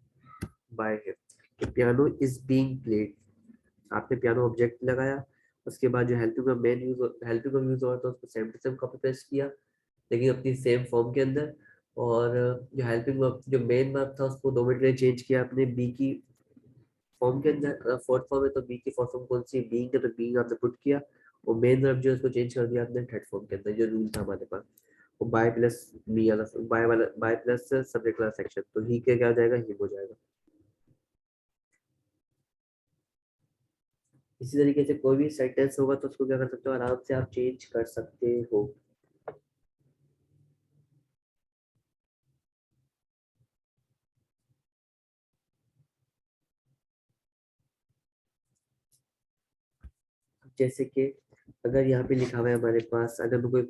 बाय हिम। तो पियानो इज बीइंग प्लेड, आपने पियानो ऑब्जेक्ट लगाया, उसके बाद जो हेल्पिंग का मेन यूज हेल्पिंग का यूज हो रहा था उसको same to same copy paste किया, लेकिन अपनी सेम फॉर्म के अंदर। और जो हेल्पिंग वर्ब जो मेन वर्ब था उसको 2 मिनट के लिए चेंज किया आपने बी की फॉर्म के अंदर, फोर्थ फॉर्म है तो बी की फोर्थ फॉर्म कौन सी, बीइंग है तो बीइंग आपने पुट किया, और मेन वर्ब जो है उसको चेंज कर दिया आपने थर्ड फॉर्म के अंदर, जो रूल था हमारे पास वो बाय प्लस मी वाला, बाय प्लस सब्जेक्ट वाला सेक्शन, तो ही के क्या हो जाएगा, ही हो जाएगा। इसी तरीके से कोई भी सेंटेंस होगा तो उसको क्या कर सकते हो, आराम से आप चेंज कर सकते हो। जैसे कि अगर यहाँ पे लिखा हुआ है हमारे पास, अगर मैं कोई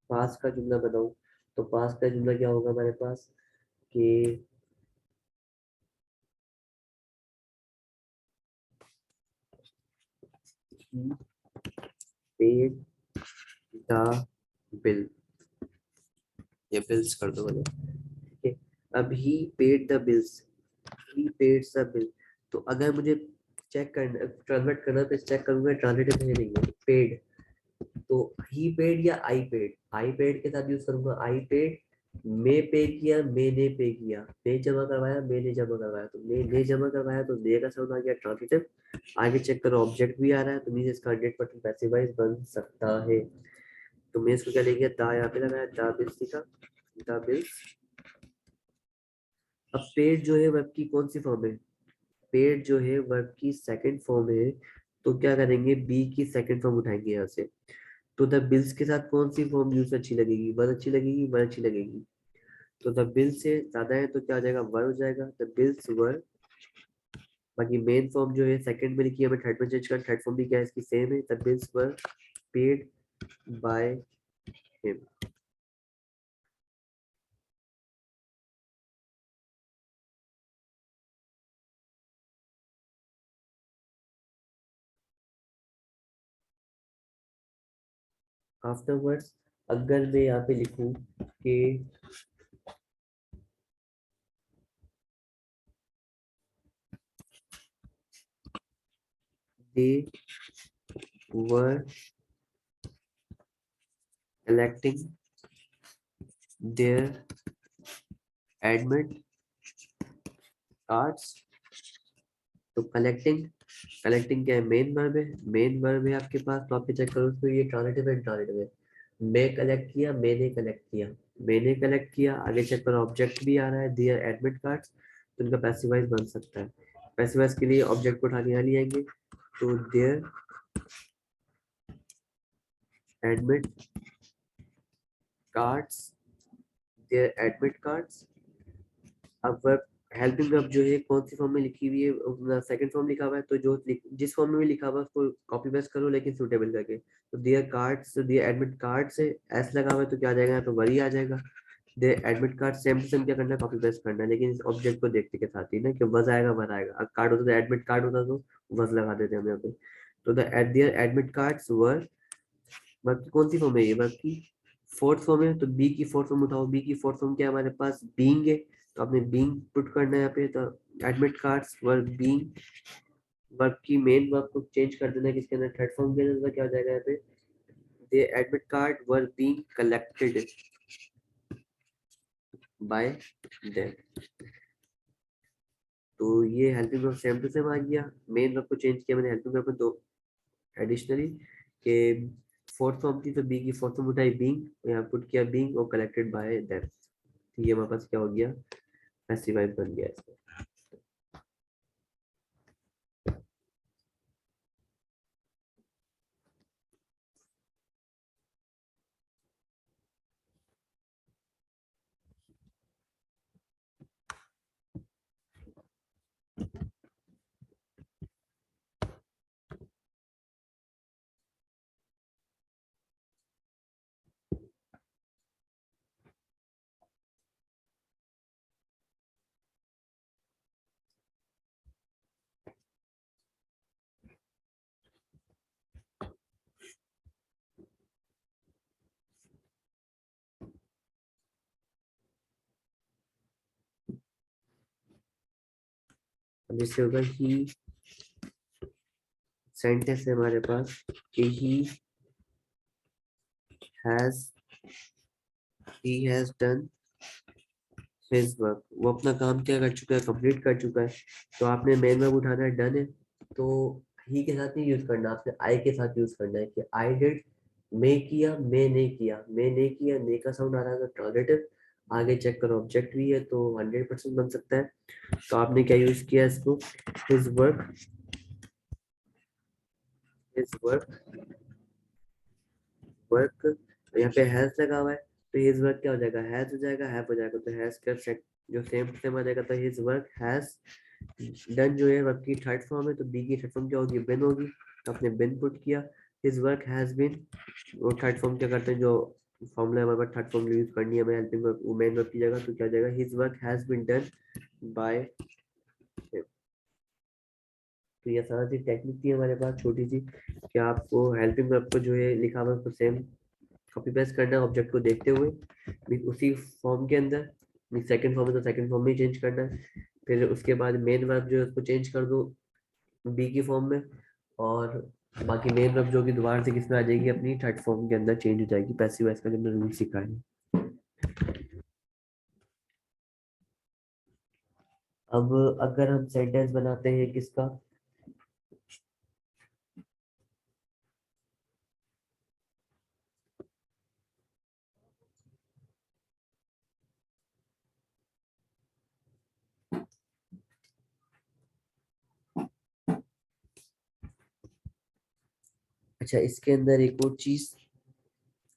पास का जुमला बनाऊं, तो पास का जुमला क्या होगा हमारे पास कि पेड द बिल, ये बिल्स कर दो मैंने, ठीक है। अब he paid the bills, he paid the bill. तो अगर मुझे चेक करना ट्रांसलेट करना तो चेक करूंगा ट्रांसलेटिव है नहीं है, पेड। तो ही पेड या आई पेड के साथ यूज करूंगा आई पेड, मैं पे किया मैंने पे किया, मैं जमा करवाया मैंने जमा करवाया, तो मैंने जमा करवाया तो दे का साउंड आ गया ट्रांजिटिव। आगे चेक करो ऑब्जेक्ट भी आ रहा है, तो मीन इसका 100% पैसिवाइज बन सकता है। तो मैं इसको क्या लेंगे, दा यहाँ पे लगाया, दा बिल्स लिखा, दा बिल्स। अब पेड जो है वर्ब की कौन सी फॉर्म है, पेड जो है वर्ब की सेकंड फॉर्म है, तो क्या करेंगे बी की सेकंड फॉर्म उठाएंगे यहाँ से। तो द बिल्स के साथ कौन सी फॉर्म यूज अच्छी लगेगी, वर अच्छी लगेगी, वर अच्छी लगेगी। तो द बिल से ज्यादा है तो क्या हो जाएगा, वर हो जाएगा, द बिल्स वर। बाकी मेन फॉर्म जो है सेकंड में लिखी है, हमें थर्ड में चेंज कर, थर्ड फॉर्म भी क्या है इसकी सेम है, the bills were paid by him. Afterwards अगर मैं यहाँ पे लिखूं कि दे वर collecting their admit cards। तो कलेक्टिंग क्या है, मेन वर्ब है, मेन वर्ब है आपके पास, तो आप चेक करो तो ये ट्रांजिटिव है, ट्रांजिटिव है। मैं कलेक्ट किया मैंने कलेक्ट किया, मैंने कलेक्ट किया, आगे चेक करो ऑब्जेक्ट भी आ रहा है, दियर एडमिट कार्ड्स, तो इनका पैसिवाइज बन सकता है। पैसिवाइज के लिए ऑब्जेक्ट को उठा के यहाँ ले आएंगे, तो their admit cards, their admit cards. अब वर्ब हेल्पिंग वर्ब जो है कौन सी फॉर्म में लिखी हुई है, सेकंड फॉर्म लिखा हुआ है, तो जो जिस फॉर्म में भी लिखा हुआ है उसको कॉपी पेस्ट करो लेकिन सुटेबल करके। तो दियर कार्ड्स, दियर एडमिट कार्ड से एस लगा हुआ है तो क्या आ जाएगा, यहाँ पे वरी आ जाएगा। Their admit card same to same क्या करना है, कॉपी पेस्ट करना है, लेकिन इस ऑब्जेक्ट को देखते के साथ ही ना कि वज आएगा वर आएगा। अगर कार्ड होता तो एडमिट कार्ड होता तो वज लगा देते हम यहाँ पे। तो the their admit cards were, verb की कौन सी फॉर्म है ये, वर्ब की फोर्थ फॉर्म है, तो बी की फोर्थ फॉर्म उठाओ। बी की फोर्थ फॉर्म क्या है हमारे पास, बीइंग है, तो आपने बीइंग पुट करना है यहाँ पे। तो admit cards were being, verb की मेन वर्ब को चेंज कर देना है किसके अंदर, थर्ड फॉर्म के अंदर। तो क्या हो जाएगा यहाँ पे, they admit card were being collected by them. तो ये helping verb same to same आ गया, मेन वर्ब को चेंज किया मैंने हेल्पिंग वर्ब में दो एडिशनली, के फोर्थ फॉर्म थी तो बी की फोर्थ फॉर्म उठाई बीइंग, यहाँ पुट किया बीइंग और कलेक्टेड बाय देम। ये हमारे पास क्या हो गया, पैसिव वॉइस बन गया इसका। अब इससे होगा ही, सेंटेंस है हमारे पास कि has he has done his work, वो अपना काम क्या कर चुका है, कंप्लीट कर चुका है। तो आपने मेन वर्ब उठाना है, डन है, तो ही के साथ नहीं यूज करना, आपने आई के साथ यूज करना है कि आई डिड। मैं किया, मैं ने किया, मैं ने किया, ने का साउंड आ रहा है ट्रांजिटिव। आगे चेक करो ऑब्जेक्ट भी है तो 100% बन सकता है। तो आपने क्या यूज किया इसको, his work, his work, work, यहाँ पे हैज लगा हुआ है तो हिज वर्क क्या हो जाएगा, हैज हो जाएगा, हैव हो जाएगा, तो हैज का जो सेम सेम आ जाएगा, तो हिज वर्क हैज डन जो है वर्ब की थर्ड फॉर्म है, तो बी की थर्ड फॉर्म क्या होगी, बिन होगी, तो आपने बिन पुट किया। हिज वर्क हैज बीन, और थर्ड फॉर्म क्या करते हैं, जो फॉर्मूला हमारे पास थर्ड फॉर्म यूज करनी है हमें हेल्पिंग वर्ब मेन वर्ब की जगह, तो क्या हो जाएगा, his work has been done by. तो ये सारा सी टेक्निक थी हमारे पास छोटी सी, कि आपको हेल्पिंग वर्ब को जो है लिखा हुआ है उसको सेम कॉपी पेस्ट करना है ऑब्जेक्ट को देखते हुए, भी उसी फॉर्म के अंदर, सेकंड फॉर्म है तो सेकंड फॉर्म में ही चेंज करना है। फिर उसके बाद मेन वर्ब जो है उसको चेंज कर दो बी की फॉर्म में, और बाकी मेन वर्ब जो कि दोबारा से किसमें आ जाएगी, अपनी थर्ड फॉर्म के अंदर चेंज हो जाएगी। पैसिव वॉइस का जो हमने रूल सीखा है। अब अगर हम सेंटेंस बनाते हैं किसका, अच्छा इसके अंदर एक और चीज,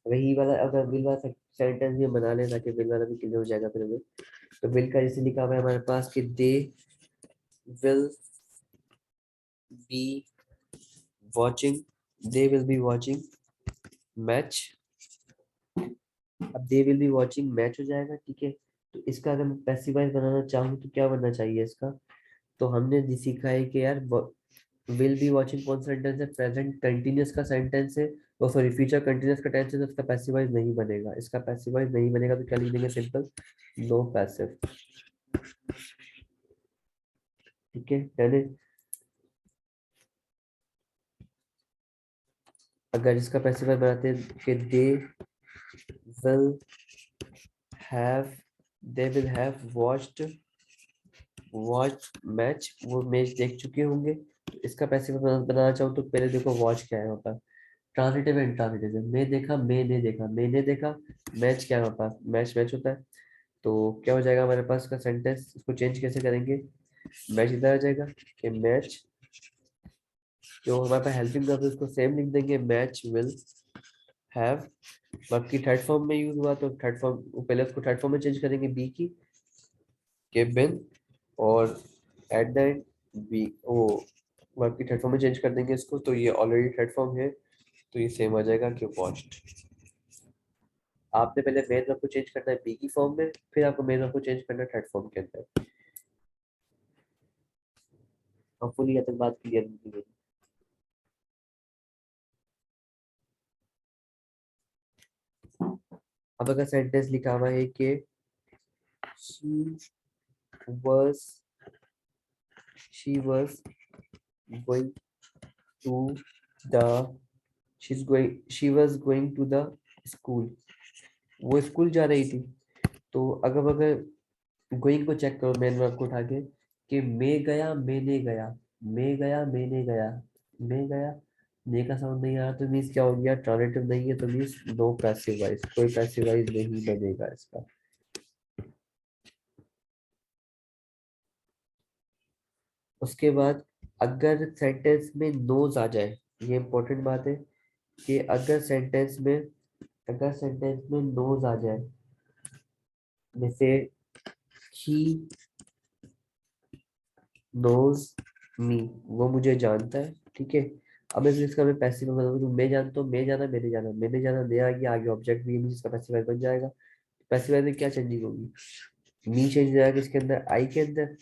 वही वाला अगर विल वाला सेंटेंस भी बना लें ताकि विल वाला भी क्लियर हो जाएगा फिर हमें। तो विल का जैसे लिखा हुआ है हमारे पास कि they will be watching, they will be watching match. अब they will be watching match हो जाएगा, ठीक है। तो इसका अगर मैं पैसिव वॉइस बनाना चाहूँ तो क्या बनना चाहिए इसका, तो हमने जी सीखा है कि यार विल बी वॉचिंग कौन सा सेंटेंस है, प्रेजेंट कंटिन्यूअस का सेंटेंस है, वो सॉरी फ्यूचर कंटिन्यूअस का टेंस है, तो इसका पैसिव वॉइस नहीं बनेगा। इसका पैसिव वॉइस नहीं बनेगा तो क्या लिख देंगे, सिंपल नो पैसिव, ठीक है यानी। अगर इसका पैसिव वॉइस बनाते हैं कि will have they will have watched, watch match, वो मैच देख चुके होंगे। तो इसका पैसिव बनाना चाहूँ तो पहले देखो वॉच क्या है वहाँ पर, ट्रांजिटिव एंड ट्रांजिटिव, मैं देखा, मैंने देखा, मैंने देखा, मैच क्या है हमारे पास, मैच मैच होता है। तो क्या हो जाएगा हमारे पास का सेंटेंस, इसको चेंज कैसे करेंगे, मैच इधर आ जाएगा कि मैच जो हमारे पास हेल्पिंग वर्ब है उसको सेम लिख देंगे, मैच विल हैव। वर्ब की थर्ड फॉर्म में यूज हुआ तो थर्ड फॉर्म, पहले उसको थर्ड फॉर्म में चेंज करेंगे बी की, के बिन, और एट द एंड बी, वो वर्ब की थर्ड फॉर्म में चेंज कर देंगे इसको, तो ये ऑलरेडी थर्ड फॉर्म है तो ये सेम आ जाएगा कि वॉच्ड। आपने पहले मेन वर्ब को चेंज करना है बी की फॉर्म में, फिर आपको मेन वर्ब को चेंज करना है थर्ड फॉर्म के अंदर। होपफुली ये तक बात क्लियर होगी। अब अगर सेंटेंस लिखा हुआ है कि she was she was going to the she was going to the school, वो स्कूल जा रही थी। तो अगर गोइंग को चेक करो मेन वर्ब को उठा के, कि मैं गया मैंने गया, मैं गया मैंने गया, मैं गया, ने का साउंड नहीं आया तो मीन्स क्या हो गया, ट्रांजिटिव नहीं है तो मीन्स नो पैसिव वॉइस, कोई पैसिव वॉइस नहीं बनेगा इसका। उसके बाद अगर सेंटेंस में नोज आ जाए, ये इंपॉर्टेंट बात है कि अगर सेंटेंस में नोज आ जाए, जैसे ही नोज मी, वो मुझे जानता है, ठीक है। अब इसका मैं पैसिव बताऊँ तो मैं जानता हूँ, मैं जाना मैंने जाना, मैंने जाना दे आ गया, आगे ऑब्जेक्ट भी है, इसका पैसिव बन जाएगा। पैसिव में क्या चेंजिंग होगी, मी चेंज हो जाएगा इसके अंदर, आई के अंदर।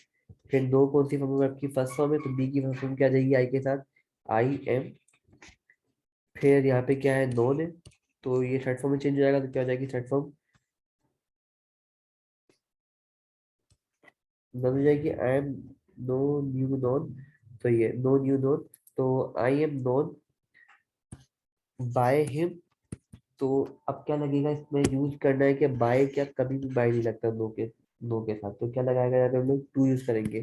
फिर नो कौन सी फॉर्म है आपकी, फर्स्ट फॉर्म है, तो बी की फर्स्ट फॉर्म क्या आ जाएगी आई के साथ, आई एम। फिर यहाँ पे क्या है, नोन है, तो ये थर्ड फॉर्म में चेंज हो जाएगा, तो क्या हो जाएगी थर्ड फॉर्म, नॉन हो जाएगी, I am know knew known, तो ये नो न्यू नॉन, तो I am known by him. तो अब क्या लगेगा इसमें, यूज करना है कि बाय, क्या कभी भी बाय नहीं लगता नो के साथ, तो क्या लगाएगा यहाँ पे हम लोग टू यूज करेंगे,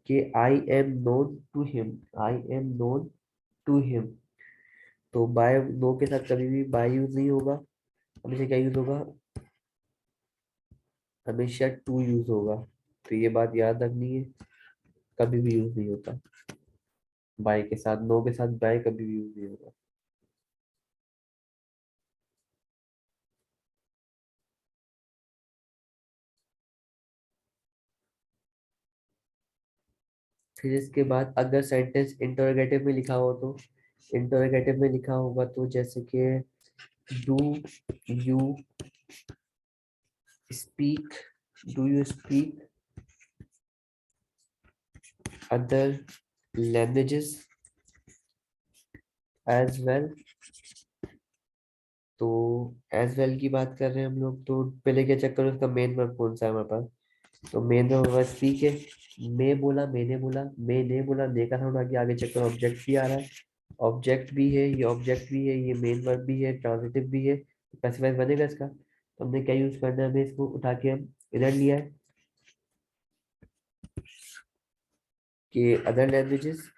कि I am known to him, I am known to him. तो बाय नो के साथ कभी भी बाय यूज नहीं होगा, हमेशा क्या यूज होगा, हमेशा टू यूज होगा। तो ये बात याद रखनी है, कभी भी यूज नहीं होता बाय के साथ, नो के साथ बाय कभी भी यूज नहीं होगा। फिर इसके बाद अगर सेंटेंस इंटरोगेटिव में लिखा हो तो, इंटरोगेटिव में लिखा होगा तो जैसे कि do you speak, do you speak other languages as well. तो एज वेल की बात कर रहे हैं हम लोग, तो पहले क्या चेक करो उसका मेन वर्ब कौन सा है हमारे पास, तो मेन वर्ब हमारा स्पीक है। मैं बोला मैंने बोला, मैंने बोला, ने का साउंड आगे, आगे चेक करो ऑब्जेक्ट भी आ रहा है, ऑब्जेक्ट भी है, ये ऑब्जेक्ट भी है, ये मेन वर्ब भी है, ट्रांजिटिव भी है, पैसिव बनेगा इसका। तो हमने क्या यूज करना है, हमें इसको उठा के हम इधर लिया है कि अदर लैंग्वेजेस,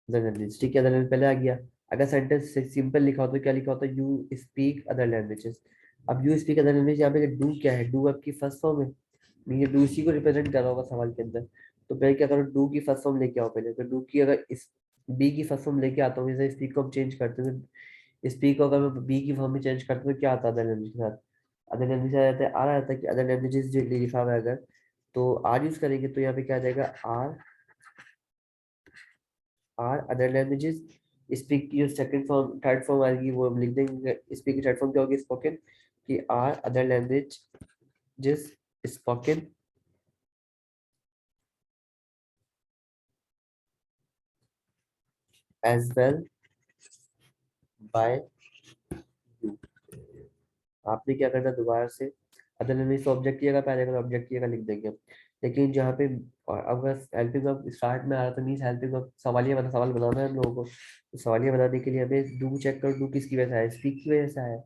अदर लैंग्वेज, ठीक है, अदर लैंग्वेज पहले आ गया। अगर सेंटेंस सिंपल लिखा हो तो क्या लिखा होता है, यू स्पीक अदर लैंग्वेजेस। अब यू स्पीक अदर लैंग्वेज, यहाँ पे डू क्या है, डू आपकी फर्स्ट फॉर्म है, ये डू इसी को रिप्रेजेंट कर रहा होगा सवाल के अंदर। तो पहले क्या करो, डू की फर्स्ट फॉर्म लेके आओ पहले, तो डू की अगर इस बी की फर्स्ट फॉर्म लेके आता हूँ, जैसे स्पीक को हम चेंज करते हैं, स्पीक को अगर मैं बी की फॉर्म में चेंज करता हूँ तो क्या आता है अदर लैंग्वेज के साथ, अदर लैंग्वेज आ जाता है, आ रहा था कि अदर लैंग्वेजेस जो लिखा हुआ है अगर, तो आर यूज करेंगे तो यहाँ पे क्या आ जाएगा, are, are other languages. Speak की जो सेकंड फॉर्म थर्ड फॉर्म आएगी वो हम लिख देंगे, स्पीक की थर्ड फॉर्म क्या होगी, स्पोकन, कि आर अदर लैंग्वेज जिस spoken as well by you. आपने क्या करना, दोबारा से अदर लैंग्वेज ऑब्जेक्ट की जगह पे आ जाएगा, ऑब्जेक्ट की जगह लिख देंगे। लेकिन जहाँ पे अगर हेल्पिंग वर्ब स्टार्ट में आ रहा था, मीन्स हेल्पिंग वर्ब सवाल बनाना है हम लोगों को, तो सवालिया बनाने के लिए हमें डू चेक करो, डू किसकी वजह से आया, स्पीक की वजह से आया,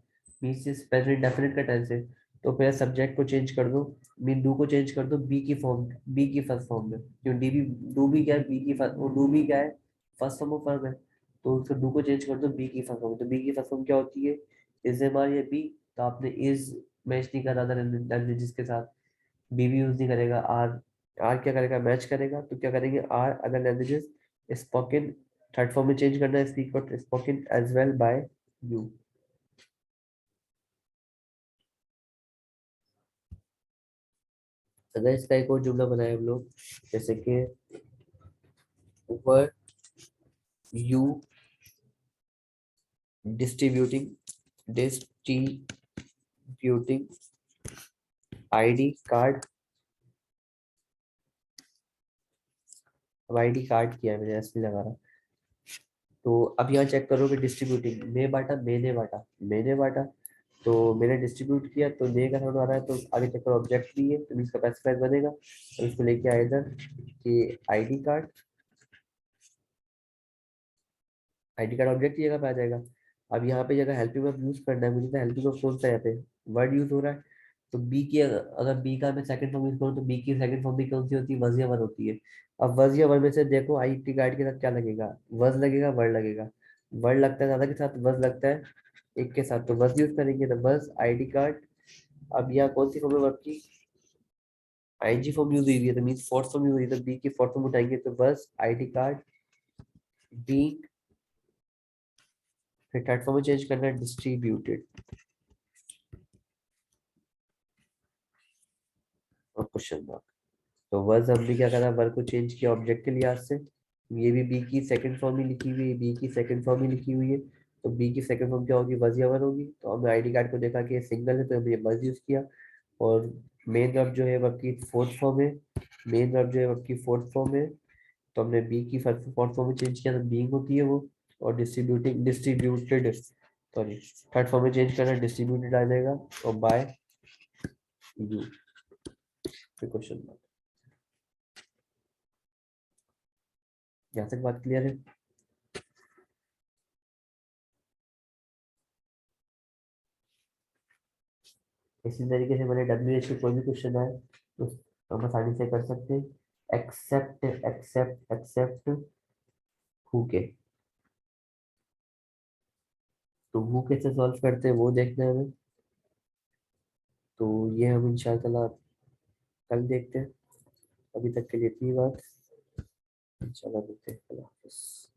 मीन्स प्रेजेंट डेफिनेट का टेंस है, तो पहले सब्जेक्ट को चेंज कर दो, मीन डू को चेंज कर दो बी की फॉर्म, बी की फर्स्ट फॉर्म में, क्यों डी बी, डू भी क्या है बी की फर्स्ट, वो डू भी क्या है फर्स्ट फॉर्म ऑफ वर्ब है, तो उसको डू को चेंज कर दो बी की फर्स्ट फॉर्म, तो बी की फर्स्ट फॉर्म क्या होती है, इज एम आर या बी, तो आपने इज मैच नहीं करा था लैंग्वेजेस के साथ, बी भी यूज नहीं करेगा। आर, आर क्या करेगा, मैच करेगा, तो क्या करेंगे, are other languages spoken, third form में चेंज करना है, स्पीक और spoken as well by you. अगर इसका एक और जुमला बनाए हम लोग, जैसे कि were you distributing, distributing ID card, अब आईडी कार्ड किया है मैंने, एस लगा रहा। तो अब यहाँ चेक करो कि डिस्ट्रीब्यूटिंग, मैं बांटा, मैंने बांटा, मैंने बांटा, तो मैंने डिस्ट्रीब्यूट किया, तो ने का साउंड आ रहा है, तो आगे चेक करो ऑब्जेक्ट भी है, तो इसका पैसिफायर बनेगा, तो इसको लेके आए इधर कि ID card, ID card object की जगह पे आ जाएगा। अब यहाँ पे जगह हेल्पिंग वर्ब यूज करना है मुझे, तो हेल्पिंग वर्ब कौन सा है यहाँ पे, वर्ड यूज हो रहा है, तो बी की अगर बी का मैं सेकंड फॉर्म यूज करूँ, तो बी की सेकंड फॉर्म भी कौन सी होती है, वज या वर होती है। अब वज या वर में से देखो आईडी कार्ड के साथ क्या लगेगा, वज लगेगा, वर्ड लगेगा, वर्ड लगता है ज्यादा के साथ, वज लगता है एक के साथ, तो वज यूज करेंगे, तो वज आईडी कार्ड। अब यहाँ कौन सी फॉर्म है वर्ब की, आईएनजी फॉर्म यूज हुई है, तो मींस फोर्थ फॉर्म यूज हुई है, तो बी की फोर्थ फॉर्म उठाएंगे, तो बस आईडी कार्ड बी, फिर थर्ड फॉर्म में चेंज करना है डिस्ट्रीब्यूटेड और क्वेश्चन मार्क। तो वर्ज हमने क्या करा, वर्ग को चेंज किया ऑब्जेक्ट के लिहाज से, ये भी बी की सेकंड फॉर्म ही लिखी हुई है, बी की सेकंड फॉर्म ही लिखी हुई है, तो बी की सेकंड फॉर्म क्या होगी, वज या वर होगी, तो हमने आईडी कार्ड को देखा कि ये सिंगल है, तो हमने वज यूज किया। और मेन वर्ब जो है वर्ब की फोर्थ फॉर्म है, मेन वर्ब जो है वर्ब की फोर्थ फॉर्म है, तो हमने बी की फोर्थ फॉर्म में चेंज किया, तो बीइंग होती है वो, और distributing distributed, sorry third form में चेंज करना, डिस्ट्रीब्यूटेड आ जाएगा, और बाय यू, फिर क्वेश्चन मार्क। यहाँ तक बात क्लियर है। इसी तरीके से मैंने डब्ल्यू एच कोई भी क्वेश्चन आए तो हम आसानी से कर सकते हैं। एक्सेप्ट एक्सेप्ट एक्सेप्ट हु के, तो हु कैसे सॉल्व करते हैं वो देखना है हमें, तो ये हम इंशाल्लाह कल देखते हैं। अभी तक के लिए इतनी बात, इंशाल्लाह देखते हैं, अल्लाह हाफिज़।